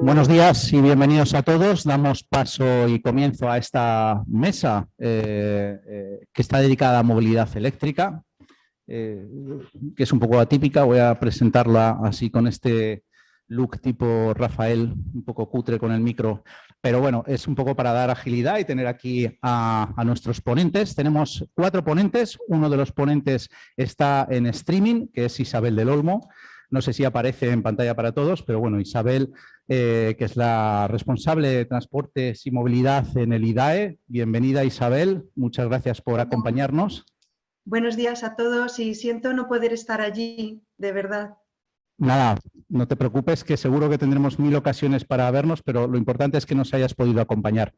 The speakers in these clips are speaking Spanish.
Buenos días y bienvenidos a todos. Damos paso y comienzo a esta mesa que está dedicada a movilidad eléctrica, que es un poco atípica. Voy a presentarla así con este look tipo Rafael, un poco cutre con el micro, pero bueno, es un poco para dar agilidad y tener aquí a nuestros ponentes. Tenemos 4 ponentes. Uno de los ponentes está en streaming, que es Isabel del Olmo. No sé si aparece en pantalla para todos, pero bueno, Isabel, que es la responsable de transportes y movilidad en el IDAE. Bienvenida, Isabel. Muchas gracias por acompañarnos. Buenos días a todos y siento no poder estar allí, de verdad. Nada, no te preocupes, que seguro que tendremos 1000 ocasiones para vernos, pero lo importante es que nos hayas podido acompañar.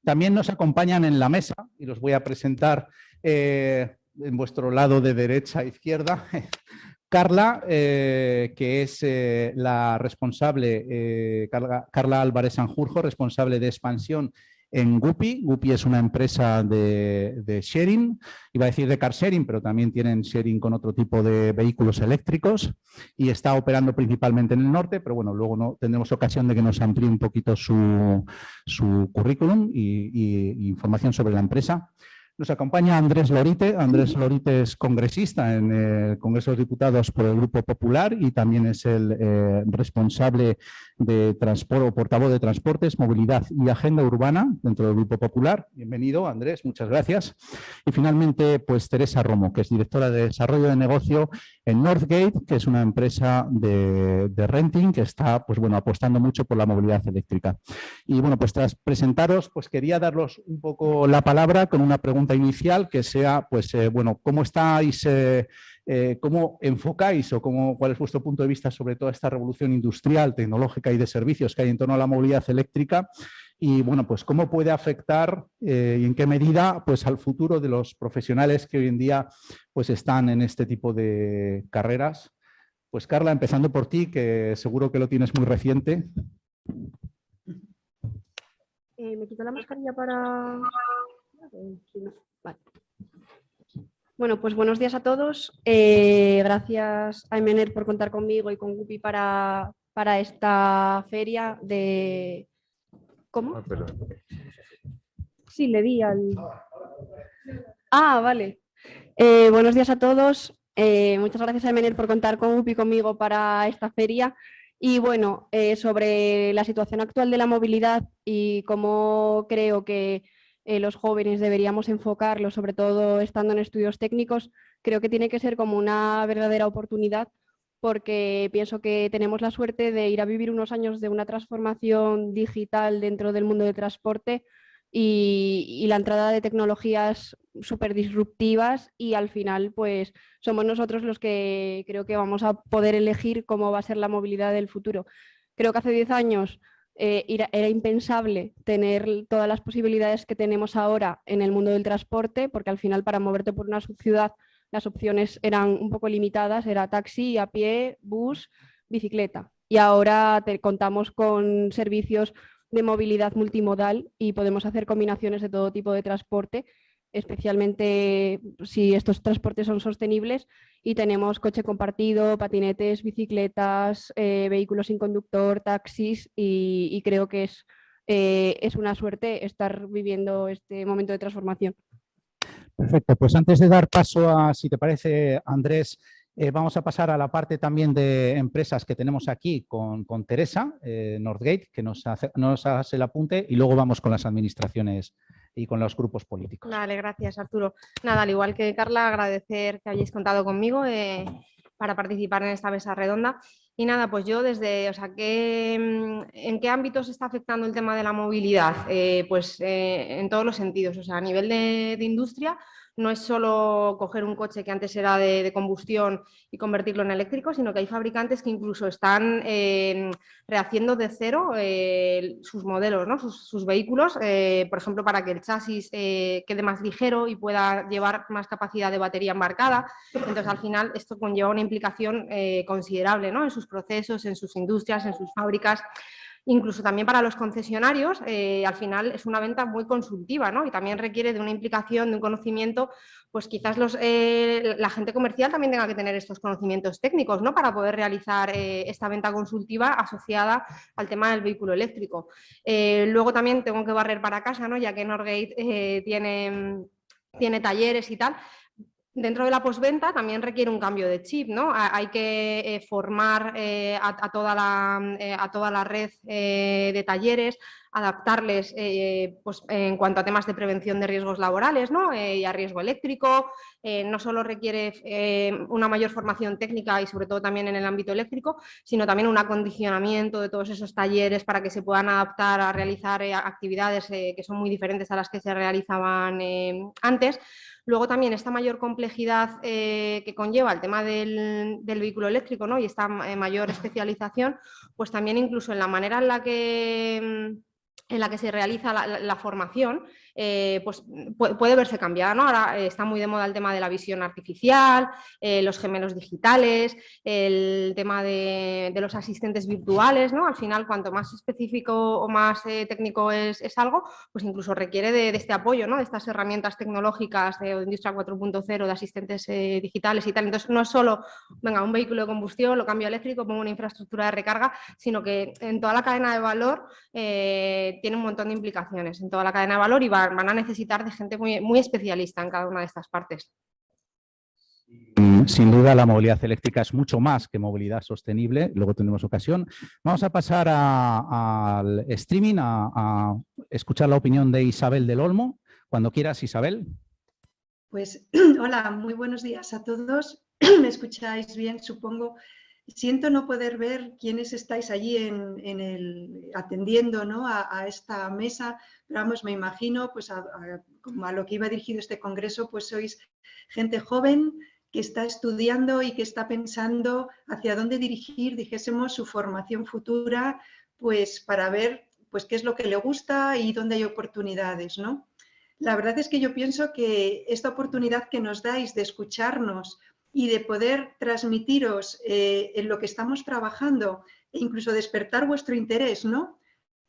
También nos acompañan en la mesa, y los voy a presentar en vuestro lado de derecha a izquierda. Carla, que es la responsable, Carla Álvarez Sanjurjo, responsable de expansión en Guppy. Guppy es una empresa de sharing, iba a decir de car sharing, pero también tienen sharing con otro tipo de vehículos eléctricos y está operando principalmente en el norte, pero bueno, luego tendremos ocasión de que nos amplíe un poquito su currículum y información sobre la empresa. Nos acompaña Andrés Lorite. Andrés Lorite es congresista en el Congreso de Diputados por el Grupo Popular y también es el responsable de transporte o portavoz de Transportes, Movilidad y Agenda Urbana dentro del Grupo Popular. Bienvenido, Andrés, muchas gracias. Y finalmente, pues Teresa Romo, que es directora de Desarrollo de Negocio en Northgate, que es una empresa de renting que está, pues bueno, apostando mucho por la movilidad eléctrica. Y bueno, pues tras presentaros, pues quería daros un poco la palabra con una pregunta inicial que sea, pues, bueno, ¿cómo estáis, cómo enfocáis o cuál es vuestro punto de vista sobre toda esta revolución industrial, tecnológica y de servicios que hay en torno a la movilidad eléctrica? Y, bueno, pues, ¿cómo puede afectar y en qué medida, pues, al futuro de los profesionales que hoy en día, pues, están en este tipo de carreras? Pues, Carla, empezando por ti, que seguro que lo tienes muy reciente. Me quito la mascarilla para... Vale. Bueno, pues buenos días a todos. Gracias a MNER por contar conmigo y con Guppy para esta feria de... ¿Cómo? Sí, le di al... Ah, vale. Buenos días a todos. Muchas gracias a MNER por contar con Guppy y conmigo para esta feria. Y bueno, sobre la situación actual de la movilidad y cómo creo que los jóvenes deberíamos enfocarlo, sobre todo estando en estudios técnicos, creo que tiene que ser como una verdadera oportunidad, porque pienso que tenemos la suerte de ir a vivir unos años de una transformación digital dentro del mundo del transporte y la entrada de tecnologías súper disruptivas, y al final pues somos nosotros los que creo que vamos a poder elegir cómo va a ser la movilidad del futuro. Creo que hace 10 años era impensable tener todas las posibilidades que tenemos ahora en el mundo del transporte, porque al final para moverte por una ciudad las opciones eran un poco limitadas, era taxi, a pie, bus, bicicleta. Y ahora contamos con servicios de movilidad multimodal y podemos hacer combinaciones de todo tipo de transporte, especialmente si estos transportes son sostenibles, y tenemos coche compartido, patinetes, bicicletas, vehículos sin conductor, taxis, y creo que es una suerte estar viviendo este momento de transformación. Perfecto, pues antes de dar paso a, si te parece, Andrés, vamos a pasar a la parte también de empresas que tenemos aquí con Teresa, Northgate, que nos hace el apunte, y luego vamos con las administraciones y con los grupos políticos. Vale, gracias, Arturo. Nada, al igual que Carla, agradecer que hayáis contado conmigo para participar en esta mesa redonda. Y nada, pues yo desde, o sea, ¿en qué ámbitos está afectando el tema de la movilidad? Pues en todos los sentidos, o sea, a nivel de industria, no es solo coger un coche que antes era de combustión y convertirlo en eléctrico, sino que hay fabricantes que incluso están rehaciendo de cero sus modelos, ¿no? sus vehículos, por ejemplo, para que el chasis quede más ligero y pueda llevar más capacidad de batería embarcada. Entonces, al final, esto conlleva una implicación considerable, ¿no? En sus procesos, en sus industrias, en sus fábricas. Incluso también para los concesionarios, al final es una venta muy consultiva, ¿no? Y también requiere de una implicación, de un conocimiento, pues quizás la gente comercial también tenga que tener estos conocimientos técnicos, ¿no? Para poder realizar esta venta consultiva asociada al tema del vehículo eléctrico. Luego también tengo que barrer para casa, ¿no? Ya que Norgate tiene talleres y tal. Dentro de la postventa también requiere un cambio de chip, ¿no? Hay que formar a toda la red de talleres, adaptarles pues, en cuanto a temas de prevención de riesgos laborales, ¿no? Y a riesgo eléctrico. No solo requiere una mayor formación técnica y sobre todo también en el ámbito eléctrico, sino también un acondicionamiento de todos esos talleres para que se puedan adaptar a realizar actividades que son muy diferentes a las que se realizaban antes. Luego también esta mayor complejidad que conlleva el tema del vehículo eléctrico, ¿no? Y esta mayor especialización, pues también incluso en la manera en la que se realiza la formación, pues puede verse cambiada, ¿no? Ahora está muy de moda el tema de la visión artificial, los gemelos digitales, el tema de los asistentes virtuales, ¿no? Al final, cuanto más específico o más técnico es algo, pues incluso requiere de este apoyo, ¿no? De estas herramientas tecnológicas de Industria 4.0, de asistentes digitales y tal. Entonces, no es solo, venga, un vehículo de combustión, lo cambio a eléctrico, pongo una infraestructura de recarga, sino que en toda la cadena de valor tiene un montón de implicaciones en toda la cadena de valor y van a necesitar de gente muy especialista en cada una de estas partes. Sin duda la movilidad eléctrica es mucho más que movilidad sostenible, luego tendremos ocasión. Vamos a pasar al streaming, a escuchar la opinión de Isabel del Olmo. Cuando quieras, Isabel. Pues hola, muy buenos días a todos. ¿Me escucháis bien, supongo? Siento no poder ver quiénes estáis allí atendiendo, ¿no? a esta mesa, pero vamos, me imagino pues como a lo que iba dirigido este congreso, pues sois gente joven que está estudiando y que está pensando hacia dónde dirigir, dijésemos, su formación futura, pues para ver pues qué es lo que le gusta y dónde hay oportunidades, ¿no? La verdad es que yo pienso que esta oportunidad que nos dais de escucharnos y de poder transmitiros en lo que estamos trabajando e incluso despertar vuestro interés, ¿no?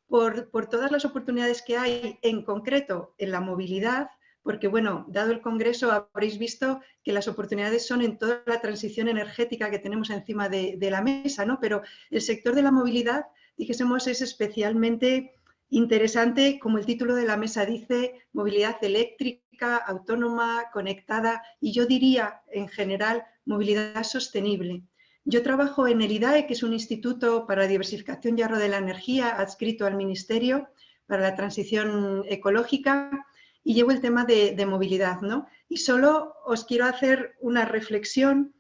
Por todas las oportunidades que hay, en concreto en la movilidad, porque, bueno, dado el congreso habréis visto que las oportunidades son en toda la transición energética que tenemos encima de la mesa, ¿no? Pero el sector de la movilidad, dijésemos, es especialmente interesante, como el título de la mesa dice, movilidad eléctrica, autónoma, conectada y yo diría, en general, movilidad sostenible. Yo trabajo en el IDAE, que es un instituto para diversificación y ahorro de la energía adscrito al Ministerio para la transición ecológica y llevo el tema de movilidad, ¿no? Y solo os quiero hacer una reflexión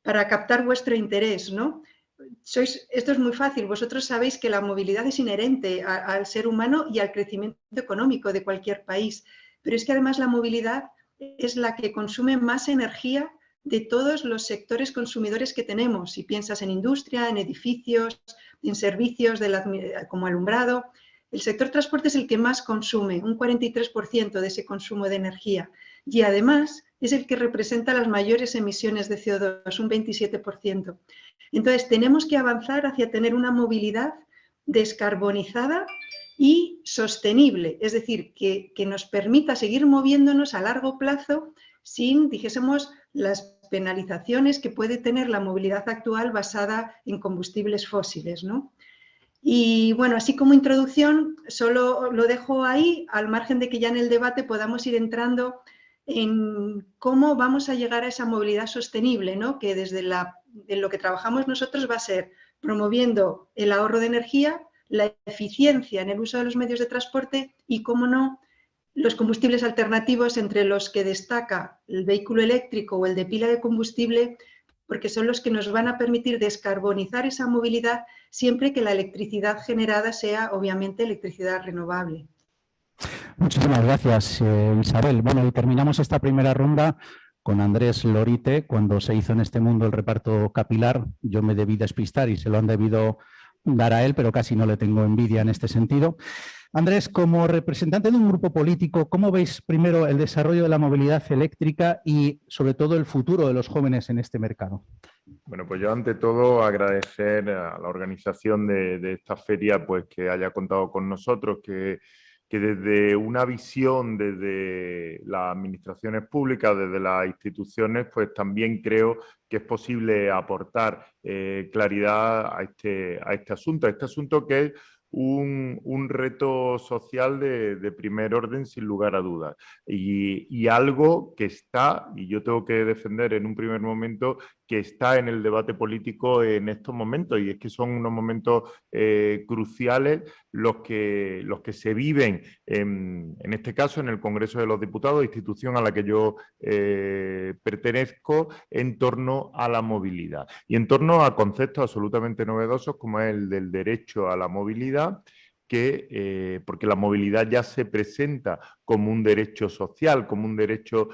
para captar vuestro interés, ¿no? Esto es muy fácil, vosotros sabéis que la movilidad es inherente al ser humano y al crecimiento económico de cualquier país, pero es que además la movilidad es la que consume más energía de todos los sectores consumidores que tenemos, si piensas en industria, en edificios, en servicios como alumbrado. El sector transporte es el que más consume, un 43% de ese consumo de energía y además es el que representa las mayores emisiones de CO2, un 27%. Entonces, tenemos que avanzar hacia tener una movilidad descarbonizada y sostenible, es decir, que nos permita seguir moviéndonos a largo plazo sin, dijésemos, las penalizaciones que puede tener la movilidad actual basada en combustibles fósiles, ¿no? Y bueno, así como introducción, solo lo dejo ahí, al margen de que ya en el debate podamos ir entrando en cómo vamos a llegar a esa movilidad sostenible, ¿no? Que desde en lo que trabajamos nosotros va a ser promoviendo el ahorro de energía, la eficiencia en el uso de los medios de transporte y, cómo no, los combustibles alternativos, entre los que destaca el vehículo eléctrico o el de pila de combustible, porque son los que nos van a permitir descarbonizar esa movilidad siempre que la electricidad generada sea, obviamente, electricidad renovable. Muchísimas gracias, Isabel. Bueno, y terminamos esta primera ronda con Andrés Lorite. Cuando se hizo en este mundo el reparto capilar, yo me debí despistar y se lo han debido dar a él, pero casi no le tengo envidia en este sentido. Andrés, como representante de un grupo político, ¿cómo veis primero el desarrollo de la movilidad eléctrica y sobre todo el futuro de los jóvenes en este mercado? Bueno, pues yo ante todo agradecer a la organización de esta feria pues que haya contado con nosotros, que desde una visión, desde las administraciones públicas, desde las instituciones, pues también creo que es posible aportar claridad a este asunto que es un reto social de primer orden sin lugar a dudas y algo que está, y yo tengo que defender en un primer momento, que está en el debate político en estos momentos, y es que son unos momentos cruciales los que se viven en este caso en el Congreso de los Diputados, institución a la que yo pertenezco, en torno a la movilidad y en torno a conceptos absolutamente novedosos como es el del derecho a la movilidad, porque la movilidad ya se presenta como un derecho social, como un derecho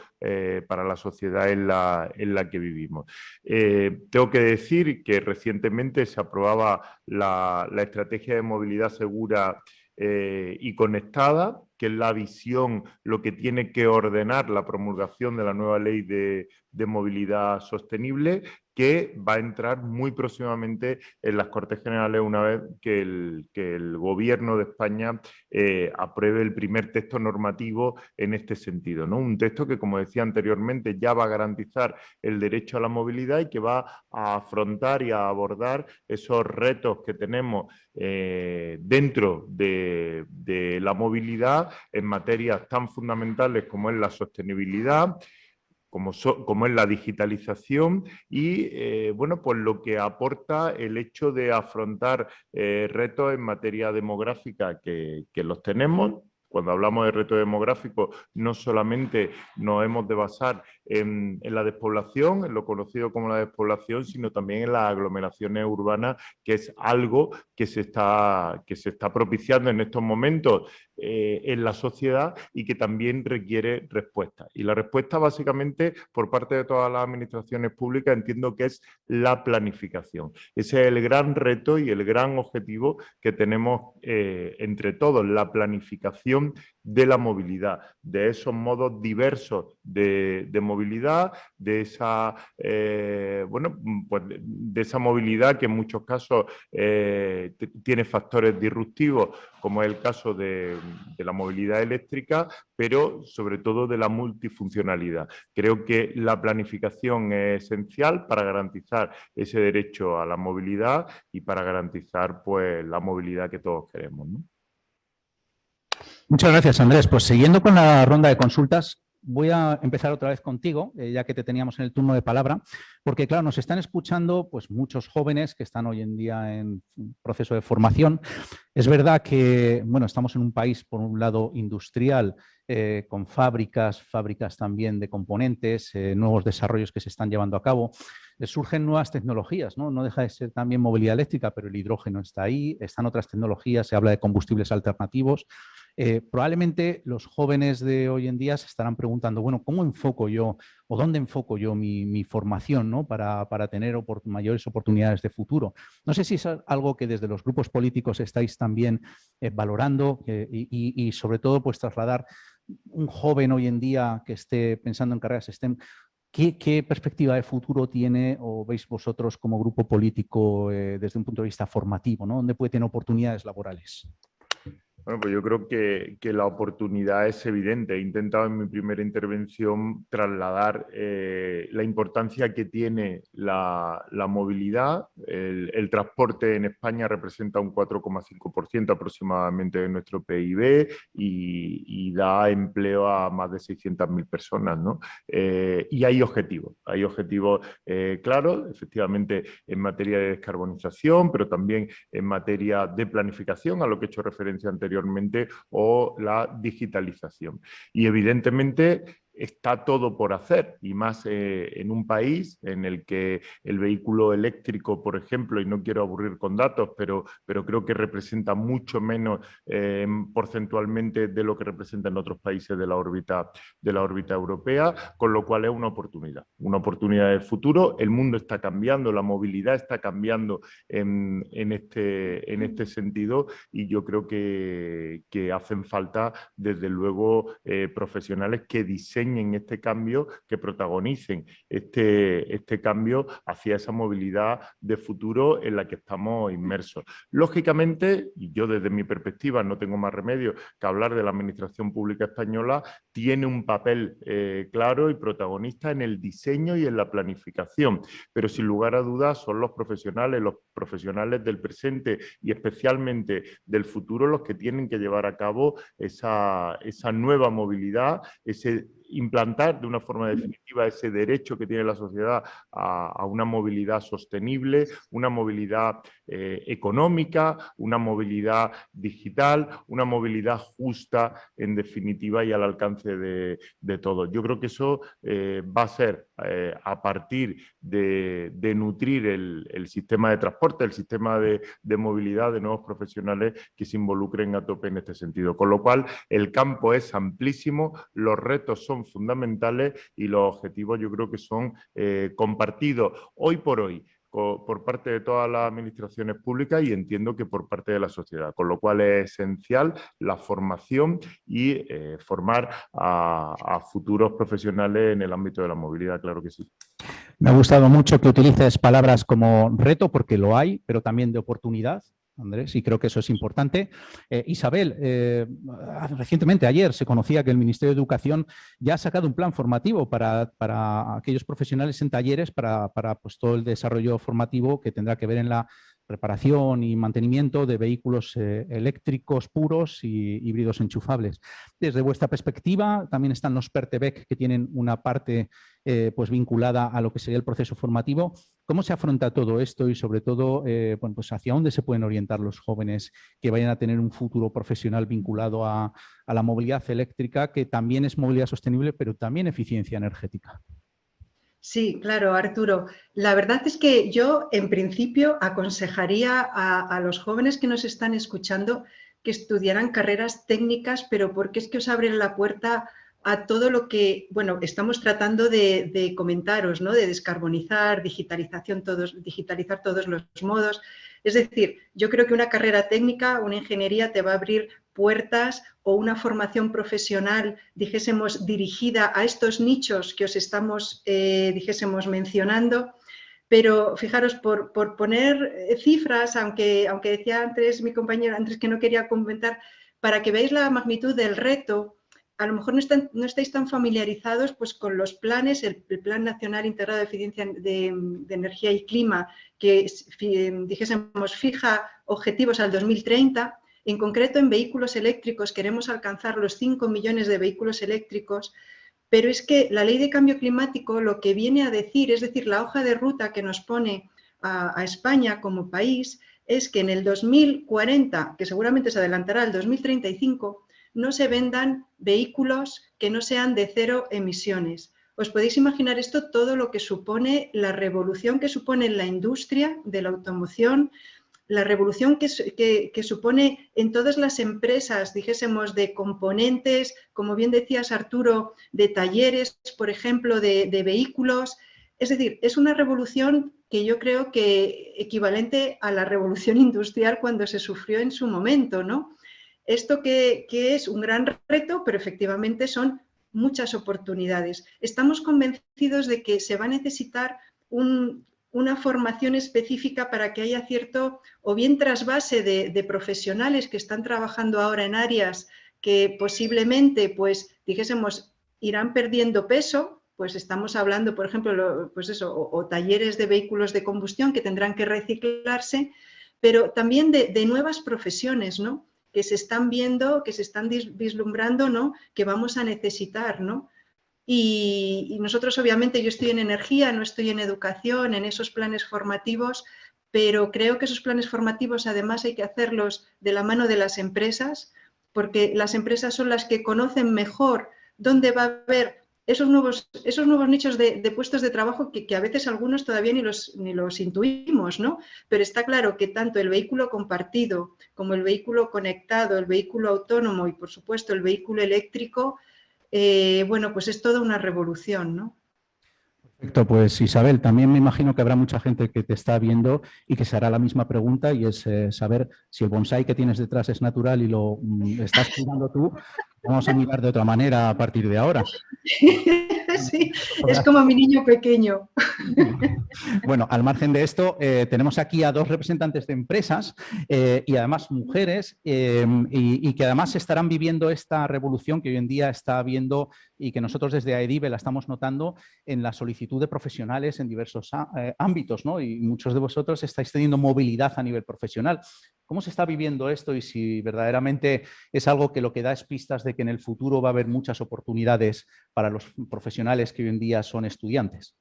para la sociedad en la que vivimos. Tengo que decir que recientemente se aprobaba la Estrategia de Movilidad Segura y Conectada, que es la visión, lo que tiene que ordenar la promulgación de la nueva ley de movilidad sostenible, que va a entrar muy próximamente en las Cortes Generales una vez que el Gobierno de España apruebe el primer texto normativo en este sentido, ¿no? Un texto que, como decía anteriormente, ya va a garantizar el derecho a la movilidad y que va a afrontar y a abordar esos retos que tenemos dentro de la movilidad en materias tan fundamentales como es la sostenibilidad, como es la digitalización y bueno, pues lo que aporta el hecho de afrontar retos en materia demográfica que los tenemos. Cuando hablamos de reto demográfico, no solamente nos hemos de basar en la despoblación, en lo conocido como la despoblación, sino también en las aglomeraciones urbanas, que es algo que se está propiciando en estos momentos en la sociedad y que también requiere respuesta. Y la respuesta, básicamente, por parte de todas las administraciones públicas, entiendo que es la planificación. Ese es el gran reto y el gran objetivo que tenemos entre todos, la planificación de la movilidad, de esos modos diversos de movilidad, de esa, bueno, pues de esa movilidad que en muchos casos tiene factores disruptivos, como es el caso de la movilidad eléctrica, pero sobre todo de la multifuncionalidad. Creo que la planificación es esencial para garantizar ese derecho a la movilidad y para garantizar pues, la movilidad que todos queremos, ¿no? Muchas gracias, Andrés. Pues siguiendo con la ronda de consultas, voy a empezar otra vez contigo, ya que te teníamos en el turno de palabra, porque claro, nos están escuchando pues, muchos jóvenes que están hoy en día en proceso de formación. Es verdad que bueno, estamos en un país, por un lado, industrial, con fábricas también de componentes, nuevos desarrollos que se están llevando a cabo. Surgen nuevas tecnologías, ¿no? No deja de ser también movilidad eléctrica, pero el hidrógeno está ahí, están otras tecnologías, se habla de combustibles alternativos. Probablemente los jóvenes de hoy en día se estarán preguntando, bueno, ¿cómo enfoco yo o dónde enfoco yo mi formación, ¿no? para tener mayores oportunidades de futuro? No sé si es algo que desde los grupos políticos estáis también valorando y sobre todo pues trasladar un joven hoy en día que esté pensando en carreras STEM. ¿Qué perspectiva de futuro tiene o veis vosotros como grupo político desde un punto de vista formativo, ¿no? ¿Dónde puede tener oportunidades laborales? Bueno, pues yo creo que la oportunidad es evidente. He intentado en mi primera intervención trasladar la importancia que tiene la movilidad. El transporte en España representa un 4,5% aproximadamente de nuestro PIB y da empleo a más de 600.000 personas, ¿no? Y hay objetivos claros, efectivamente, en materia de descarbonización, pero también en materia de planificación, a lo que he hecho referencia anteriormente, o la digitalización. Y evidentemente está todo por hacer, y más en un país en el que el vehículo eléctrico, por ejemplo, y no quiero aburrir con datos, pero creo que representa mucho menos porcentualmente de lo que representa en otros países de la órbita europea, con lo cual es una oportunidad de futuro. El mundo está cambiando, la movilidad está cambiando en este sentido, y yo creo que hacen falta, desde luego, profesionales que diseñen este cambio, que protagonicen este cambio hacia esa movilidad de futuro en la que estamos inmersos. Lógicamente, y yo desde mi perspectiva no tengo más remedio que hablar de la Administración Pública Española, tiene un papel claro y protagonista en el diseño y en la planificación, pero sin lugar a dudas son los profesionales del presente y especialmente del futuro los que tienen que llevar a cabo esa nueva movilidad, implantar de una forma definitiva ese derecho que tiene la sociedad a una movilidad sostenible, una movilidad económica, una movilidad digital, una movilidad justa, en definitiva, y al alcance de todos. Yo creo que eso va a ser a partir de nutrir el sistema de transporte, el sistema de movilidad de nuevos profesionales que se involucren a tope en este sentido. Con lo cual, el campo es amplísimo, los retos son fundamentales y los objetivos yo creo que son compartidos hoy por hoy por parte de todas las administraciones públicas, y entiendo que por parte de la sociedad, con lo cual es esencial la formación y formar a futuros profesionales en el ámbito de la movilidad, claro que sí. Me ha gustado mucho que utilices palabras como reto, porque lo hay, pero también de oportunidad, Andrés, y creo que eso es importante. Isabel, recientemente, ayer, se conocía que el Ministerio de Educación ya ha sacado un plan formativo para aquellos profesionales en talleres para pues, todo el desarrollo formativo que tendrá que ver en la preparación y mantenimiento de vehículos eléctricos puros y híbridos enchufables. Desde vuestra perspectiva, también están los PERTEBEC, que tienen una parte pues vinculada a lo que sería el proceso formativo. ¿Cómo se afronta todo esto y, sobre todo, bueno, pues hacia dónde se pueden orientar los jóvenes que vayan a tener un futuro profesional vinculado a la movilidad eléctrica, que también es movilidad sostenible, pero también eficiencia energética? Sí, claro, Arturo. La verdad es que yo, en principio, aconsejaría a los jóvenes que nos están escuchando que estudiaran carreras técnicas, pero porque es que os abren la puerta a todo lo que, bueno, estamos tratando de comentaros, ¿no? De descarbonizar, digitalizar todos los modos. Es decir, yo creo que una carrera técnica, una ingeniería, te va a abrir puertas, o una formación profesional, dijésemos, dirigida a estos nichos que os estamos, dijésemos, mencionando. Pero fijaros, por poner cifras, aunque decía antes mi compañero que no quería comentar, para que veáis la magnitud del reto, a lo mejor no estáis tan familiarizados pues, con los planes, el Plan Nacional Integrado de Eficiencia de Energía y Clima, que dijésemos fija objetivos al 2030. En concreto, en vehículos eléctricos queremos alcanzar los 5 millones de vehículos eléctricos, pero es que la Ley de Cambio Climático lo que viene a decir, es decir, la hoja de ruta que nos pone a España como país, es que en el 2040, que seguramente se adelantará al 2035, no se vendan vehículos que no sean de cero emisiones. ¿Os podéis imaginar esto? Todo lo que supone, la revolución que supone en la industria de la automoción, la revolución que supone en todas las empresas, dijésemos, de componentes, como bien decías, Arturo, de talleres, por ejemplo, de vehículos. Es decir, es una revolución que yo creo que equivalente a la revolución industrial cuando se sufrió en su momento, ¿no? Esto que es un gran reto, pero efectivamente son muchas oportunidades. Estamos convencidos de que se va a necesitar una formación específica para que haya cierto, o bien trasvase de profesionales que están trabajando ahora en áreas que posiblemente, pues, dijésemos, irán perdiendo peso. Pues estamos hablando, por ejemplo, pues eso, o talleres de vehículos de combustión que tendrán que reciclarse, pero también de nuevas profesiones, ¿no? Que se están viendo, que se están vislumbrando, ¿no? Que vamos a necesitar, ¿no? Y nosotros, obviamente, yo estoy en energía, no estoy en educación, en esos planes formativos, pero creo que esos planes formativos además hay que hacerlos de la mano de las empresas, porque las empresas son las que conocen mejor dónde va a haber esos nuevos nichos de puestos de trabajo que a veces algunos todavía ni los intuimos, ¿no? Pero está claro que tanto el vehículo compartido como el vehículo conectado, el vehículo autónomo y, por supuesto, el vehículo eléctrico, bueno, pues es toda una revolución, ¿no? Perfecto, pues Isabel, también me imagino que habrá mucha gente que te está viendo y que se hará la misma pregunta, y es saber si el bonsái que tienes detrás es natural y lo estás cuidando tú. Vamos a mirar de otra manera a partir de ahora. Sí, es como mi niño pequeño. Bueno, al margen de esto, tenemos aquí a 2 representantes de empresas y además mujeres y que además estarán viviendo esta revolución que hoy en día está habiendo y que nosotros desde AEDIBE la estamos notando en la solicitud de profesionales en diversos ámbitos, ¿no? Y muchos de vosotros estáis teniendo movilidad a nivel profesional. ¿Cómo se está viviendo esto y si verdaderamente es algo que lo que da es pistas de que en el futuro va a haber muchas oportunidades para los profesionales que hoy en día son estudiantes?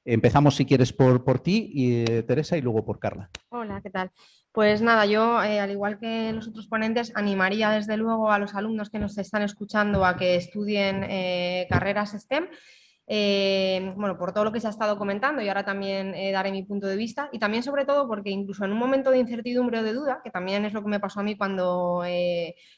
Empezamos, si quieres, por ti, Teresa, y luego por Carla. Hola, ¿qué tal? Pues nada, yo, al igual que los otros ponentes, animaría desde luego a los alumnos que nos están escuchando a que estudien carreras STEM. Bueno, por todo lo que se ha estado comentando y ahora también daré mi punto de vista y también sobre todo porque incluso en un momento de incertidumbre o de duda, que también es lo que me pasó a mí cuando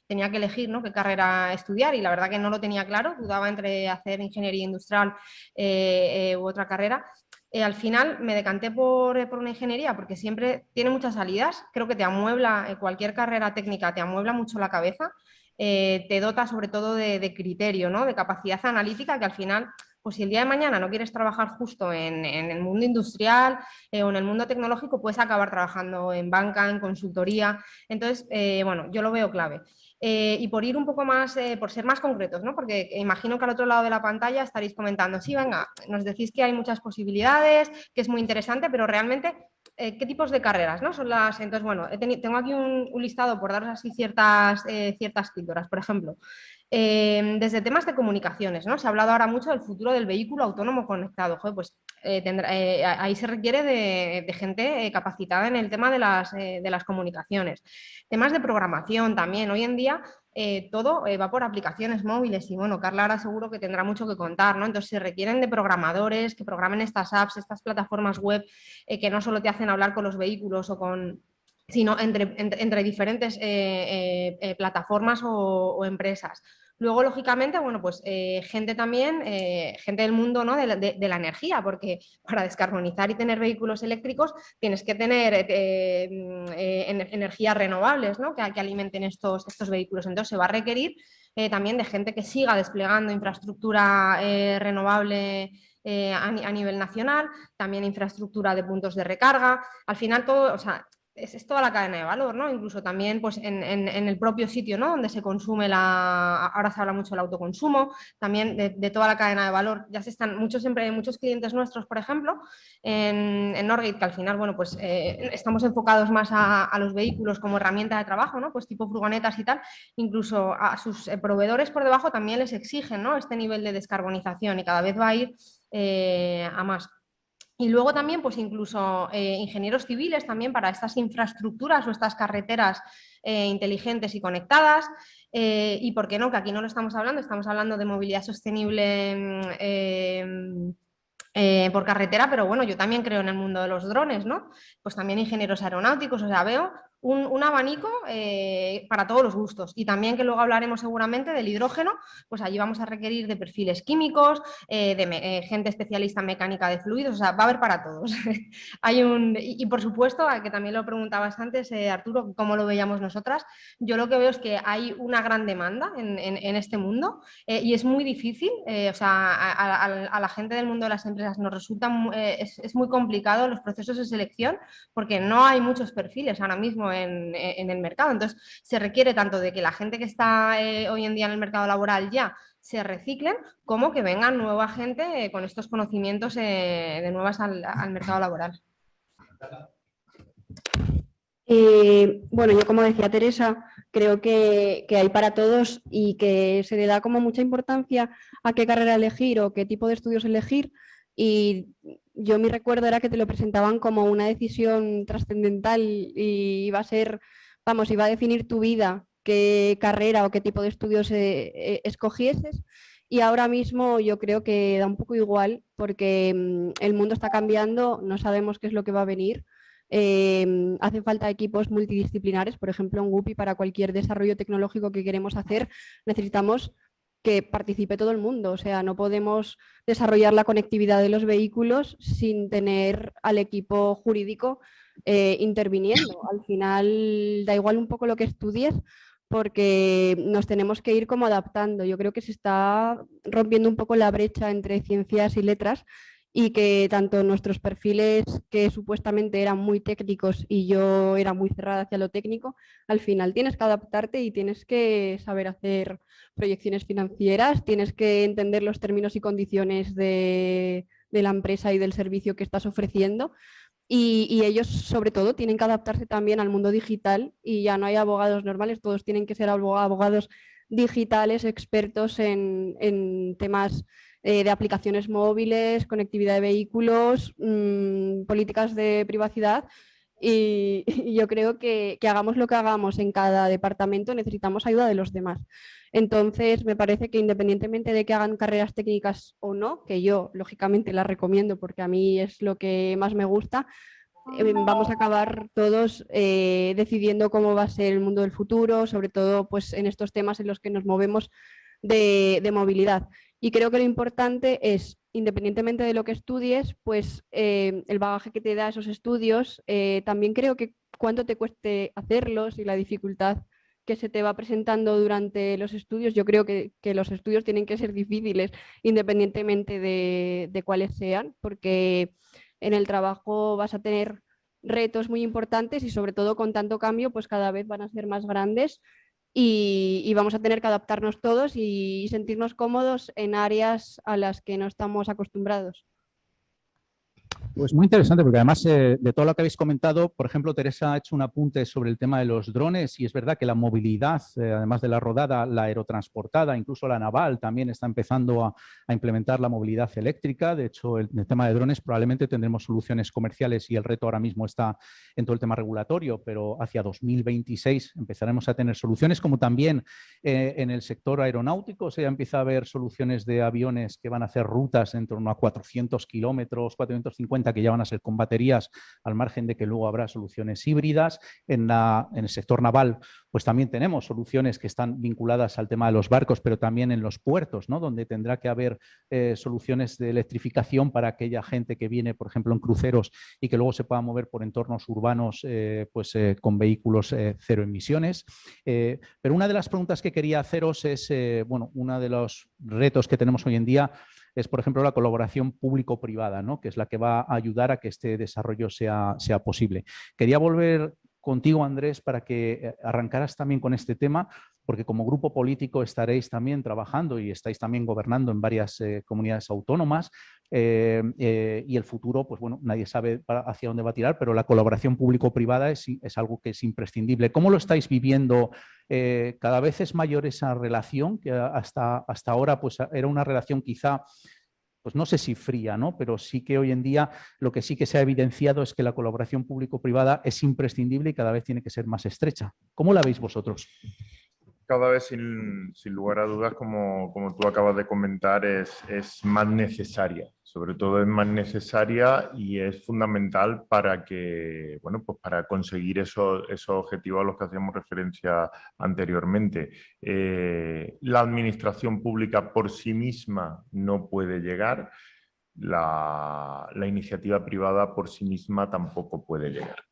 tenía que elegir, ¿no?, qué carrera estudiar y la verdad que no lo tenía claro, dudaba entre hacer ingeniería industrial u otra carrera. Al final me decanté por una ingeniería porque siempre tiene muchas salidas, creo que te amuebla, cualquier carrera técnica te amuebla mucho la cabeza, te dota sobre todo de criterio, ¿no?, de capacidad analítica que al final, pues si el día de mañana no quieres trabajar justo en el mundo industrial o en el mundo tecnológico, puedes acabar trabajando en banca, en consultoría, entonces, bueno, yo lo veo clave. Y por ir un poco más, por ser más concretos, ¿no? Porque imagino que al otro lado de la pantalla estaréis comentando, sí, venga, nos decís que hay muchas posibilidades, que es muy interesante, pero realmente, ¿qué tipos de carreras, ¿no? Son las. Entonces, bueno, tengo aquí un listado por daros así ciertas píldoras, por ejemplo. Desde temas de comunicaciones, ¿no? Se ha hablado ahora mucho del futuro del vehículo autónomo conectado. Joder, pues ahí se requiere de gente capacitada en el tema de las comunicaciones. Temas de programación también. Hoy en día todo va por aplicaciones móviles y bueno, Carla ahora seguro que tendrá mucho que contar, ¿no? Entonces se requieren de programadores que programen estas apps, estas plataformas web que no solo te hacen hablar con los vehículos sino entre diferentes plataformas o empresas. Luego, lógicamente, bueno, pues gente también, gente del mundo, ¿no?, de la energía, porque para descarbonizar y tener vehículos eléctricos tienes que tener energías renovables, ¿no?, que alimenten estos vehículos. Entonces se va a requerir también de gente que siga desplegando infraestructura renovable a nivel nacional, también infraestructura de puntos de recarga. Al final todo, o sea, es toda la cadena de valor, ¿no? Incluso también pues, en el propio sitio, ¿no?, donde se consume ahora se habla mucho del autoconsumo, también de toda la cadena de valor. Ya se están, muchos clientes nuestros, por ejemplo, en Norgate, que al final, bueno, pues estamos enfocados más a los vehículos como herramienta de trabajo, ¿no?, pues tipo furgonetas y tal, incluso a sus proveedores por debajo también les exigen, ¿no?, este nivel de descarbonización y cada vez va a ir a más. Y luego también, pues incluso ingenieros civiles también para estas infraestructuras o estas carreteras inteligentes y conectadas. Y por qué no, que aquí no lo estamos hablando de movilidad sostenible por carretera, pero bueno, yo también creo en el mundo de los drones, ¿no? Pues también ingenieros aeronáuticos, o sea, veo un abanico para todos los gustos. Y también que luego hablaremos seguramente del hidrógeno, pues allí vamos a requerir de perfiles químicos, de gente especialista en mecánica de fluidos, o sea, va a haber para todos. Y por supuesto, que también lo preguntabas antes, Arturo, cómo lo veíamos nosotras, yo lo que veo es que hay una gran demanda en este mundo y es muy difícil, o sea, a la gente del mundo de las empresas nos resulta, es muy complicado los procesos de selección porque no hay muchos perfiles ahora mismo en el mercado. Entonces, se requiere tanto de que la gente que está hoy en día en el mercado laboral ya se reciclen, como que vengan nueva gente con estos conocimientos de nuevas al mercado laboral. Bueno, yo como decía Teresa, creo que hay para todos y que se le da como mucha importancia a qué carrera elegir o qué tipo de estudios elegir. Y yo mi recuerdo era que te lo presentaban como una decisión trascendental y iba a ser, vamos, iba a definir tu vida, qué carrera o qué tipo de estudios escogieses. Y ahora mismo yo creo que da un poco igual porque el mundo está cambiando, no sabemos qué es lo que va a venir. Hacen falta equipos multidisciplinares, por ejemplo, en Guppy para cualquier desarrollo tecnológico que queremos hacer necesitamos que participe todo el mundo, o sea, no podemos desarrollar la conectividad de los vehículos sin tener al equipo jurídico interviniendo. Al final da igual un poco lo que estudies porque nos tenemos que ir como adaptando. Yo creo que se está rompiendo un poco la brecha entre ciencias y letras y que tanto nuestros perfiles que supuestamente eran muy técnicos y yo era muy cerrada hacia lo técnico, al final tienes que adaptarte y tienes que saber hacer proyecciones financieras, tienes que entender los términos y condiciones de la empresa y del servicio que estás ofreciendo. Y ellos, sobre todo, tienen que adaptarse también al mundo digital y ya no hay abogados normales, todos tienen que ser abogados digitales, expertos en temas de aplicaciones móviles, conectividad de vehículos, políticas de privacidad. Y yo creo que hagamos lo que hagamos en cada departamento, necesitamos ayuda de los demás. Entonces, me parece que independientemente de que hagan carreras técnicas o no, que yo lógicamente las recomiendo porque a mí es lo que más me gusta, vamos a acabar todos decidiendo cómo va a ser el mundo del futuro, sobre todo pues, en estos temas en los que nos movemos de movilidad. Y creo que lo importante es, independientemente de lo que estudies, pues el bagaje que te da esos estudios, también creo que cuánto te cueste hacerlos y la dificultad que se te va presentando durante los estudios. Yo creo que los estudios tienen que ser difíciles independientemente de cuáles sean, porque en el trabajo vas a tener retos muy importantes y sobre todo con tanto cambio, pues cada vez van a ser más grandes y vamos a tener que adaptarnos todos y sentirnos cómodos en áreas a las que no estamos acostumbrados. Pues muy interesante, porque además de todo lo que habéis comentado, por ejemplo, Teresa ha hecho un apunte sobre el tema de los drones y es verdad que la movilidad, además de la rodada, la aerotransportada, incluso la naval, también está empezando a implementar la movilidad eléctrica. De hecho, el tema de drones probablemente tendremos soluciones comerciales y el reto ahora mismo está en todo el tema regulatorio, pero hacia 2026 empezaremos a tener soluciones, como también en el sector aeronáutico se empieza a haber soluciones de aviones que van a hacer rutas en torno a 400 kilómetros, 450 que ya van a ser con baterías, al margen de que luego habrá soluciones híbridas. En el sector naval, pues también tenemos soluciones que están vinculadas al tema de los barcos, pero también en los puertos, ¿no? Donde tendrá que haber soluciones de electrificación para aquella gente que viene, por ejemplo, en cruceros y que luego se pueda mover por entornos urbanos con vehículos cero emisiones. Pero una de las preguntas que quería haceros es, bueno, uno de los retos que tenemos hoy en día es, por ejemplo, la colaboración público-privada, ¿no? Que es la que va a ayudar a que este desarrollo sea posible. Quería volver contigo, Andrés, para que arrancaras también con este tema, porque como grupo político estaréis también trabajando y estáis también gobernando en varias comunidades autónomas y el futuro, pues bueno, nadie sabe hacia dónde va a tirar, pero la colaboración público-privada es algo que es imprescindible. ¿Cómo lo estáis viviendo? Cada vez es mayor esa relación, que hasta ahora pues era una relación quizá, pues no sé si fría, ¿no? Pero sí que hoy en día lo que sí que se ha evidenciado es que la colaboración público-privada es imprescindible y cada vez tiene que ser más estrecha. ¿Cómo la veis vosotros? Cada vez, sin lugar a dudas, como tú acabas de comentar, es más necesaria. Sobre todo es más necesaria y es fundamental para que, bueno, pues para conseguir esos objetivos a los que hacíamos referencia anteriormente. La administración pública por sí misma no puede llegar. La iniciativa privada por sí misma tampoco puede llegar.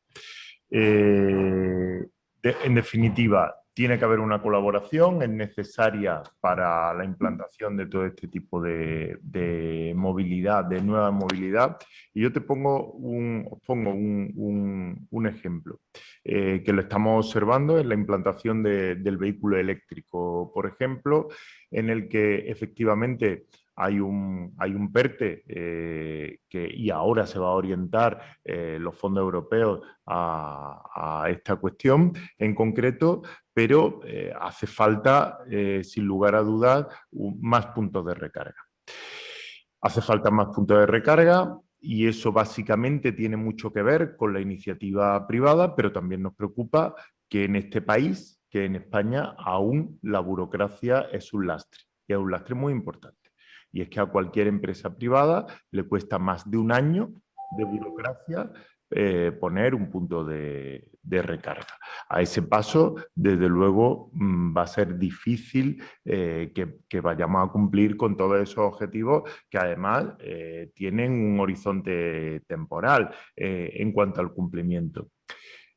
En definitiva, tiene que haber una colaboración, es necesaria para la implantación de todo este tipo de movilidad, de nueva movilidad. Y yo os pongo un ejemplo que lo estamos observando en la implantación del vehículo eléctrico, por ejemplo, en el que efectivamente hay un PERTE y ahora se va a orientar los fondos europeos a esta cuestión en concreto, pero hace falta, sin lugar a dudas, más puntos de recarga. Hace falta más puntos de recarga y eso básicamente tiene mucho que ver con la iniciativa privada, pero también nos preocupa que en este país, que en España, aún la burocracia es un lastre. Y es un lastre muy importante. Y es que a cualquier empresa privada le cuesta más de un año de burocracia poner un punto de recarga. A ese paso, desde luego, va a ser difícil que vayamos a cumplir con todos esos objetivos que además tienen un horizonte temporal en cuanto al cumplimiento.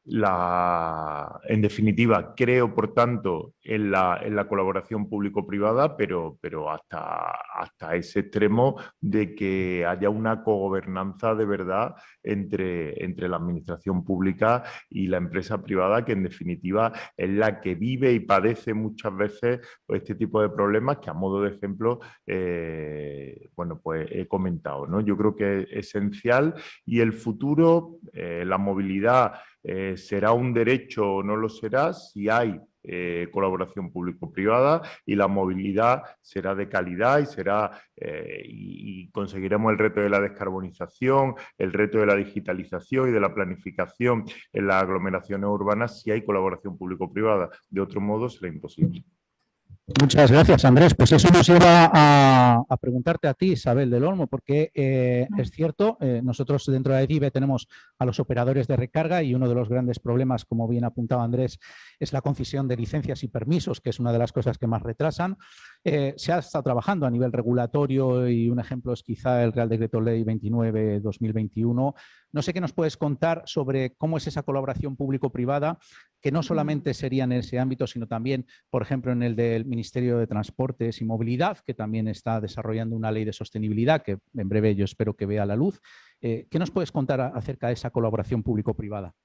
En definitiva, creo, por tanto, en la colaboración público-privada, pero hasta ese extremo de que haya una cogobernanza de verdad entre la administración pública y la empresa privada, que en definitiva es la que vive y padece muchas veces este tipo de problemas que, a modo de ejemplo, bueno, pues he comentado, ¿no? Yo creo que es esencial, y el futuro, la movilidad, ¿será un derecho o no lo será si hay colaboración público-privada? Y la movilidad será de calidad y conseguiremos el reto de la descarbonización, el reto de la digitalización y de la planificación en las aglomeraciones urbanas si hay colaboración público-privada. De otro modo será imposible. Muchas gracias, Andrés. Pues eso nos lleva a preguntarte a ti, Isabel del Olmo, porque es cierto, nosotros dentro de ADIVE tenemos a los operadores de recarga, y uno de los grandes problemas, como bien apuntaba Andrés, es la concesión de licencias y permisos, que es una de las cosas que más retrasan. Se ha estado trabajando a nivel regulatorio, y un ejemplo es quizá el Real Decreto Ley 29/2021. No sé qué nos puedes contar sobre cómo es esa colaboración público-privada, que no solamente sería en ese ámbito, sino también, por ejemplo, en el del Ministerio de Transportes y Movilidad, que también está desarrollando una ley de sostenibilidad que en breve yo espero que vea la luz. ¿Qué nos puedes contar acerca de esa colaboración público-privada?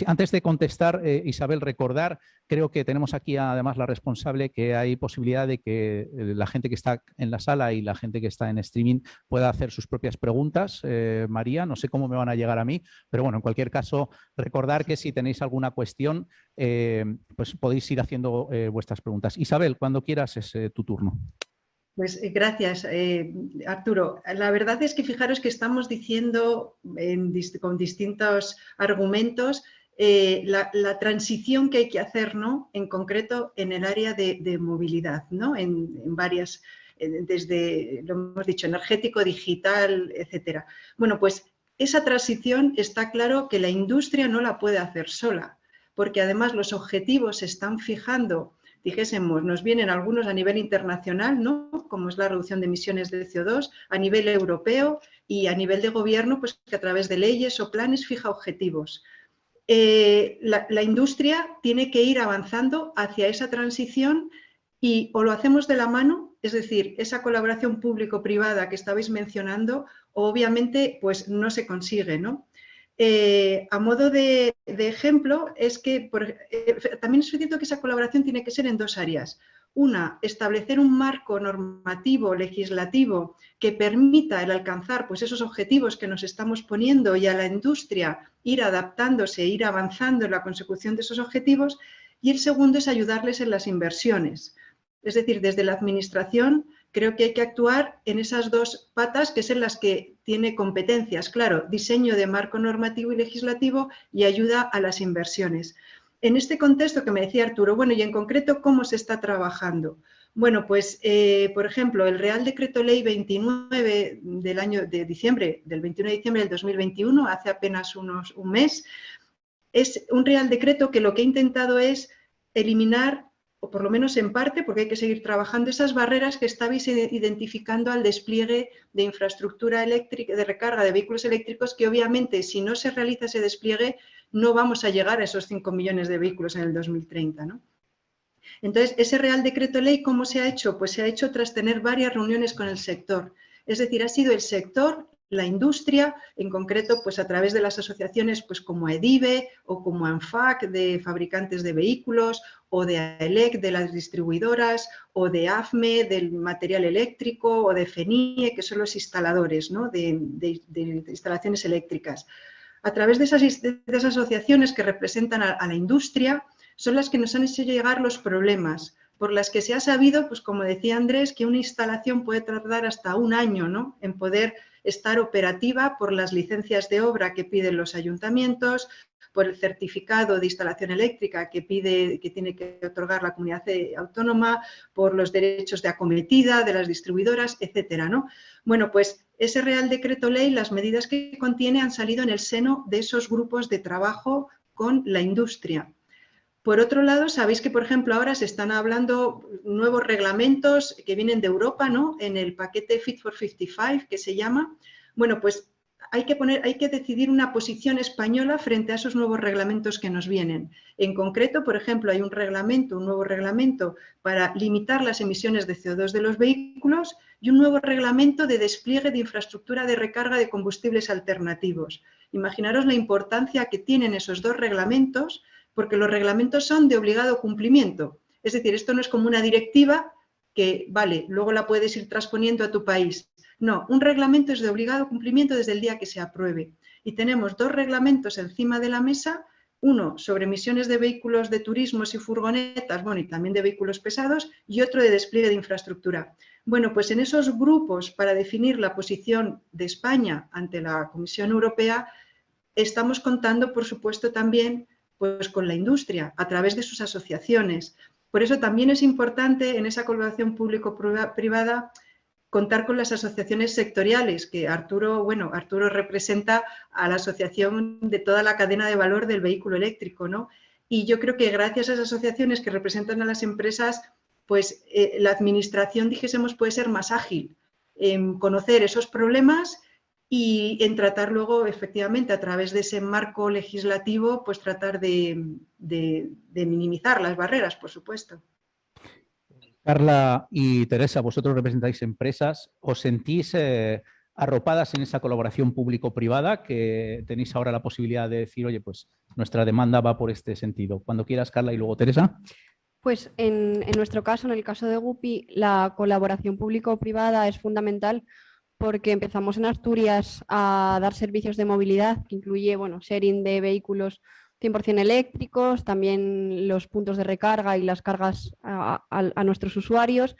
Antes de contestar, Isabel, recordar, creo que tenemos aquí además la responsable, que hay posibilidad de que la gente que está en la sala y la gente que está en streaming pueda hacer sus propias preguntas. María, no sé cómo me van a llegar a mí, pero bueno, en cualquier caso, recordar que si tenéis alguna cuestión, pues podéis ir haciendo vuestras preguntas. Isabel, cuando quieras es tu turno. Pues gracias, Arturo. La verdad es que fijaros que estamos diciendo con distintos argumentos la transición que hay que hacer, ¿no? En concreto en el área de movilidad, ¿no? En varias, desde, lo hemos dicho, energético, digital, etcétera. Bueno, pues esa transición está claro que la industria no la puede hacer sola, porque además los objetivos se están fijando. Dijésemos, nos vienen algunos a nivel internacional, ¿no? Como es la reducción de emisiones de CO2, a nivel europeo, y a nivel de gobierno, pues que a través de leyes o planes fija objetivos. La industria tiene que ir avanzando hacia esa transición, y o lo hacemos de la mano, es decir, esa colaboración público-privada que estabais mencionando, obviamente pues no se consigue, ¿no? A modo de ejemplo, es que también es cierto que esa colaboración tiene que ser en dos áreas. Una, establecer un marco normativo, legislativo, que permita el alcanzar pues, esos objetivos que nos estamos poniendo, y a la industria ir adaptándose, ir avanzando en la consecución de esos objetivos. Y el segundo es ayudarles en las inversiones. Es decir, desde la administración creo que hay que actuar en esas dos patas, que es en las que tiene competencias, claro, diseño de marco normativo y legislativo y ayuda a las inversiones. En este contexto que me decía Arturo, bueno, y en concreto, ¿cómo se está trabajando? Bueno, pues, por ejemplo, el Real Decreto Ley 29 del año de diciembre, del 21 de diciembre del 2021, hace apenas un mes, es un Real Decreto que lo que ha intentado es eliminar, o por lo menos en parte, porque hay que seguir trabajando, esas barreras que estabais identificando al despliegue de infraestructura eléctrica, de recarga de vehículos eléctricos, que obviamente si no se realiza ese despliegue no vamos a llegar a esos 5 millones de vehículos en el 2030, ¿no? Entonces, ese Real Decreto Ley, ¿cómo se ha hecho? Pues se ha hecho tras tener varias reuniones con el sector. Es decir, ha sido el sector, la industria, en concreto, pues a través de las asociaciones pues como ADIVE o como ANFAC, de fabricantes de vehículos, o de AELEC, de las distribuidoras, o de AFME, del material eléctrico, o de FENIE, que son los instaladores, ¿no? de instalaciones eléctricas. A través de esas asociaciones que representan a la industria, son las que nos han hecho llegar los problemas, por las que se ha sabido, pues como decía Andrés, que una instalación puede tardar hasta un año, ¿no? En poder estar operativa por las licencias de obra que piden los ayuntamientos, por el certificado de instalación eléctrica que tiene que otorgar la comunidad autónoma, por los derechos de acometida de las distribuidoras, etcétera, ¿no? Bueno, pues ese Real Decreto Ley, las medidas que contiene han salido en el seno de esos grupos de trabajo con la industria. Por otro lado, sabéis que, por ejemplo, ahora se están hablando nuevos reglamentos que vienen de Europa, ¿no? En el paquete Fit for 55, que se llama. Bueno, pues hay que decidir una posición española frente a esos nuevos reglamentos que nos vienen. En concreto, por ejemplo, hay un nuevo reglamento para limitar las emisiones de CO2 de los vehículos y un nuevo reglamento de despliegue de infraestructura de recarga de combustibles alternativos. Imaginaros la importancia que tienen esos dos reglamentos, porque los reglamentos son de obligado cumplimiento. Es decir, esto no es como una directiva que, vale, luego la puedes ir transponiendo a tu país. No, un reglamento es de obligado cumplimiento desde el día que se apruebe. Y tenemos dos reglamentos encima de la mesa, uno sobre emisiones de vehículos de turismos y furgonetas, bueno, y también de vehículos pesados, y otro de despliegue de infraestructura. Bueno, pues en esos grupos para definir la posición de España ante la Comisión Europea, estamos contando, por supuesto, también pues, con la industria, a través de sus asociaciones. Por eso también es importante en esa colaboración público-privada contar con las asociaciones sectoriales, que Arturo representa a la asociación de toda la cadena de valor del vehículo eléctrico, ¿no? Y yo creo que gracias a esas asociaciones que representan a las empresas, pues la administración, dijésemos, puede ser más ágil en conocer esos problemas y en tratar luego, efectivamente, a través de ese marco legislativo, pues tratar de minimizar las barreras, por supuesto. Carla y Teresa, vosotros representáis empresas, ¿os sentís arropadas en esa colaboración público-privada que tenéis ahora la posibilidad de decir, oye, pues nuestra demanda va por este sentido? Cuando quieras, Carla, y luego Teresa. Pues en nuestro caso, en el caso de Guppy, la colaboración público-privada es fundamental porque empezamos en Asturias a dar servicios de movilidad, que incluye, bueno, sharing de vehículos 100% eléctricos, también los puntos de recarga y las cargas a nuestros usuarios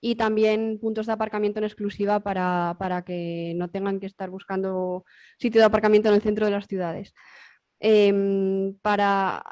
y también puntos de aparcamiento en exclusiva para que no tengan que estar buscando sitio de aparcamiento en el centro de las ciudades. Para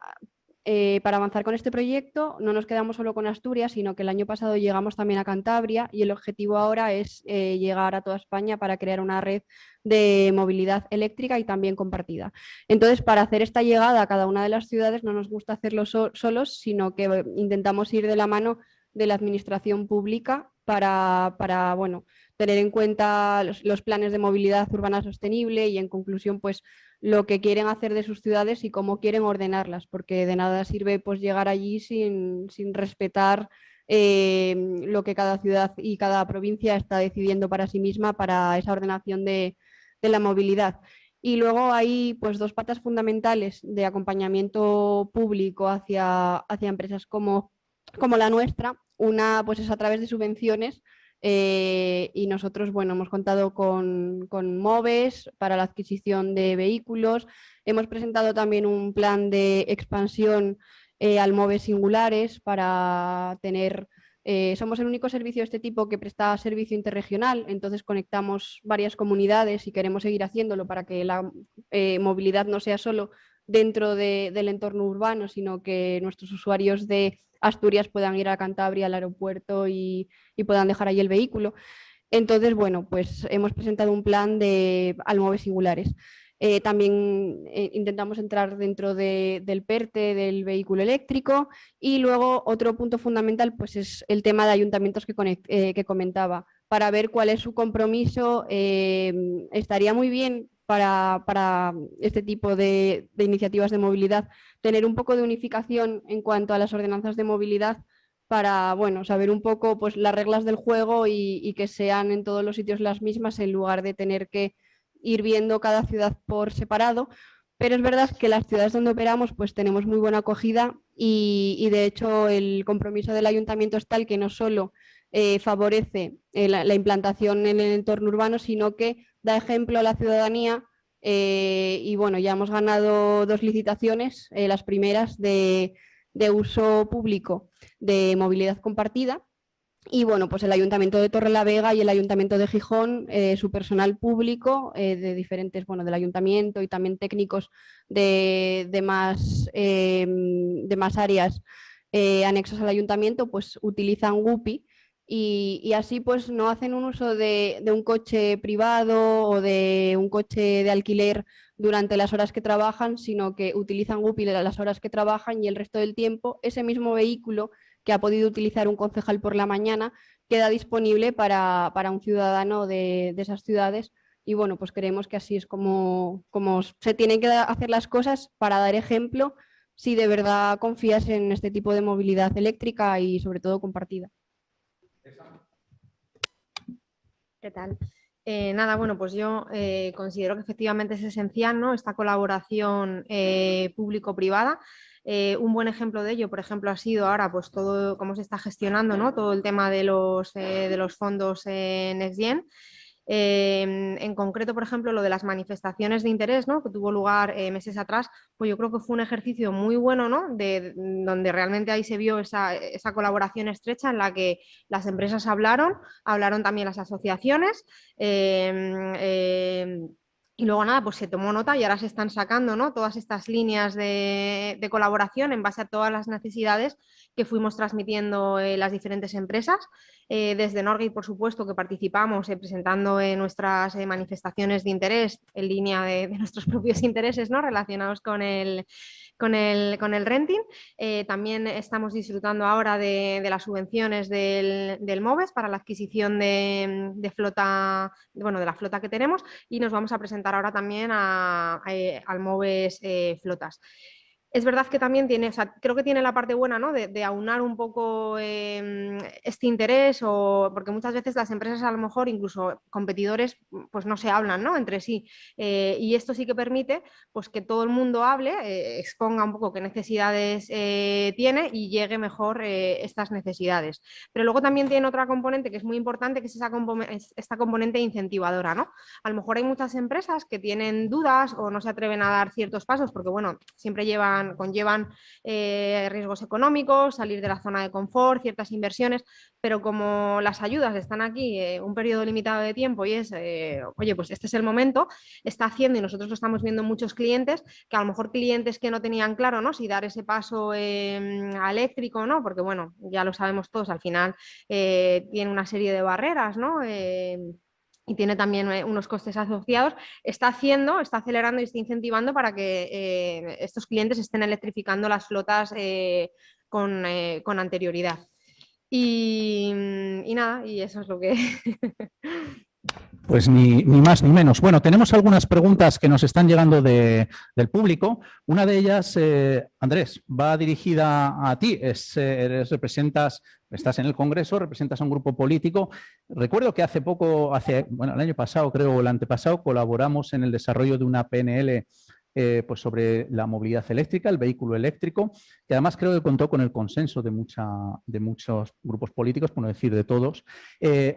avanzar con este proyecto no nos quedamos solo con Asturias, sino que el año pasado llegamos también a Cantabria y el objetivo ahora es llegar a toda España para crear una red de movilidad eléctrica y también compartida. Entonces, para hacer esta llegada a cada una de las ciudades no nos gusta hacerlo solos, sino que intentamos ir de la mano de la administración pública para bueno, tener en cuenta los planes de movilidad urbana sostenible y, en conclusión, pues lo que quieren hacer de sus ciudades y cómo quieren ordenarlas, porque de nada sirve pues llegar allí sin respetar lo que cada ciudad y cada provincia está decidiendo para sí misma para esa ordenación de la movilidad. Y luego hay pues dos patas fundamentales de acompañamiento público hacia empresas como la nuestra. Una pues es a través de subvenciones. Y nosotros, bueno, hemos contado con MOVES para la adquisición de vehículos. Hemos presentado también un plan de expansión al MOVES Singulares para tener... somos el único servicio de este tipo que presta servicio interregional, entonces conectamos varias comunidades y queremos seguir haciéndolo para que la movilidad no sea solo dentro del entorno urbano, sino que nuestros usuarios de Asturias puedan ir a Cantabria, al aeropuerto y puedan dejar ahí el vehículo. Entonces, bueno, pues hemos presentado un plan al MOVES Singulares. También intentamos entrar dentro del PERTE del vehículo eléctrico y luego otro punto fundamental pues es el tema de ayuntamientos que comentaba, para ver cuál es su compromiso. Estaría muy bien para este tipo de iniciativas de movilidad tener un poco de unificación en cuanto a las ordenanzas de movilidad para bueno, saber un poco pues, las reglas del juego y que sean en todos los sitios las mismas en lugar de tener que ir viendo cada ciudad por separado. Pero es verdad que las ciudades donde operamos pues tenemos muy buena acogida y de hecho el compromiso del ayuntamiento es tal que no solo favorece la implantación en el entorno urbano, sino que da ejemplo a la ciudadanía y bueno, ya hemos ganado 2 licitaciones, las primeras de uso público de movilidad compartida Y bueno, pues el Ayuntamiento de Torrelavega y el Ayuntamiento de Gijón, su personal público de diferentes, bueno, del Ayuntamiento y también técnicos de más áreas anexas al Ayuntamiento, pues utilizan Guppy y así pues no hacen un uso de un coche privado o de un coche de alquiler durante las horas que trabajan, sino que utilizan Guppy las horas que trabajan y el resto del tiempo ese mismo vehículo que ha podido utilizar un concejal por la mañana, queda disponible para un ciudadano de esas ciudades. Y bueno, pues creemos que así es como se tienen que hacer las cosas para dar ejemplo si de verdad confías en este tipo de movilidad eléctrica y sobre todo compartida. ¿Qué tal? Nada, bueno, pues yo considero que efectivamente es esencial, ¿no?, esta colaboración público-privada. Un buen ejemplo de ello, por ejemplo, ha sido ahora pues todo cómo se está gestionando, ¿no?, todo el tema de los fondos Next Gen. En concreto, por ejemplo, lo de las manifestaciones de interés, ¿no?, que tuvo lugar meses atrás, pues yo creo que fue un ejercicio muy bueno, ¿no?, donde realmente ahí se vio esa colaboración estrecha en la que las empresas hablaron también las asociaciones. Y luego nada, pues se tomó nota y ahora se están sacando, ¿no?, todas estas líneas de colaboración en base a todas las necesidades que fuimos transmitiendo las diferentes empresas. Desde Norgate, por supuesto, que participamos presentando nuestras manifestaciones de interés en línea de nuestros propios intereses, ¿no?, relacionados con el renting. También estamos disfrutando ahora de las subvenciones del MOVES para la adquisición de flota, bueno, de la flota que tenemos, y nos vamos a presentar ahora también al MOVES Flotas. Es verdad que también tiene, o sea, creo que tiene la parte buena, ¿no?, de aunar un poco este interés, porque muchas veces las empresas, a lo mejor incluso competidores, pues no se hablan, ¿no?, entre sí. Y esto sí que permite pues que todo el mundo hable, exponga un poco qué necesidades tiene y llegue mejor estas necesidades. Pero luego también tiene otra componente que es muy importante, que es esta componente incentivadora, ¿no? A lo mejor hay muchas empresas que tienen dudas o no se atreven a dar ciertos pasos porque, bueno, siempre conllevan riesgos económicos, salir de la zona de confort, ciertas inversiones, pero como las ayudas están aquí un periodo limitado de tiempo y es, oye, pues este es el momento, está haciendo, y nosotros lo estamos viendo en muchos clientes, que a lo mejor clientes que no tenían claro, ¿no?, si dar ese paso a eléctrico, ¿no?, porque, bueno, ya lo sabemos todos, al final tiene una serie de barreras, ¿no?, y tiene también unos costes asociados, está acelerando y está incentivando para que estos clientes estén electrificando las flotas con anterioridad. Y nada, y eso es lo que... Pues ni más ni menos. Bueno, tenemos algunas preguntas que nos están llegando del público. Una de ellas, Andrés, va dirigida a ti. Estás en el Congreso, representas a un grupo político. Recuerdo que hace poco, el año pasado, creo, o el antepasado, colaboramos en el desarrollo de una PNL pues sobre la movilidad eléctrica, el vehículo eléctrico, que además creo que contó con el consenso de muchos grupos políticos, por no decir de todos,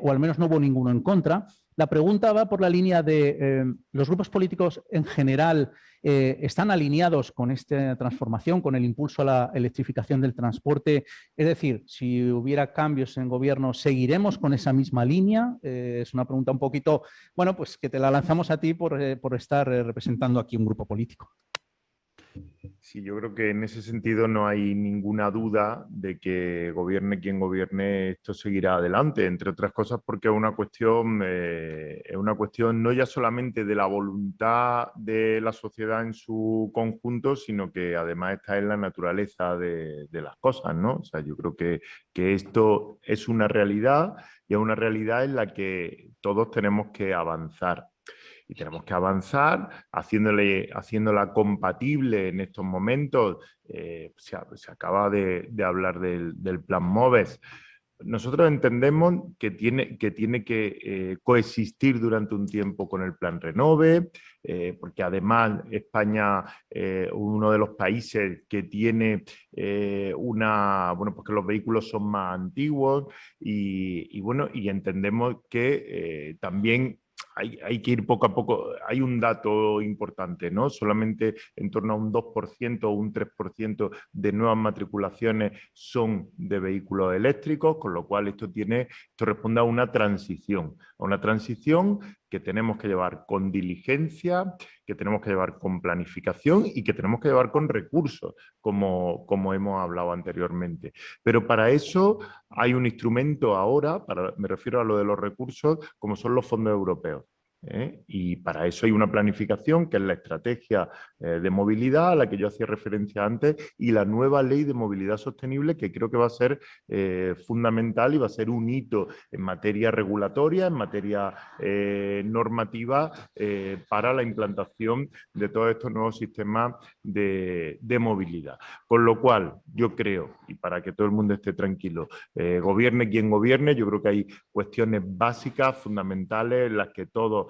o al menos no hubo ninguno en contra. La pregunta va por la línea de los grupos políticos en general están alineados con esta transformación, con el impulso a la electrificación del transporte. Es decir, si hubiera cambios en gobierno, ¿seguiremos con esa misma línea? Es una pregunta un poquito, bueno, pues que te la lanzamos a ti por estar representando aquí un grupo político. Sí, yo creo que en ese sentido no hay ninguna duda de que gobierne quien gobierne, esto seguirá adelante, entre otras cosas porque es una cuestión no ya solamente de la voluntad de la sociedad en su conjunto, sino que además está en la naturaleza de las cosas, ¿no? O sea, yo creo que esto es una realidad y es una realidad en la que todos tenemos que avanzar. Y tenemos que avanzar haciéndola compatible en estos momentos. Se acaba de hablar del plan MOVES. Nosotros entendemos que tiene que coexistir durante un tiempo con el plan Renove, porque además España es uno de los países que tiene porque los vehículos son más antiguos y entendemos que también hay que ir poco a poco. Hay un dato importante, ¿no? Solamente en torno a un 2% o un 3% de nuevas matriculaciones son de vehículos eléctricos, con lo cual esto responde a una transición que tenemos que llevar con diligencia, que tenemos que llevar con planificación y que tenemos que llevar con recursos, como hemos hablado anteriormente. Pero para eso hay un instrumento ahora, me refiero a lo de los recursos, como son los fondos europeos. Y para eso hay una planificación que es la estrategia de movilidad a la que yo hacía referencia antes y la nueva ley de movilidad sostenible, que creo que va a ser fundamental y va a ser un hito en materia regulatoria, en materia normativa para la implantación de todos estos nuevos sistemas de movilidad. Con lo cual yo creo, y para que todo el mundo esté tranquilo, gobierne quien gobierne, yo creo que hay cuestiones básicas, fundamentales, en las que todos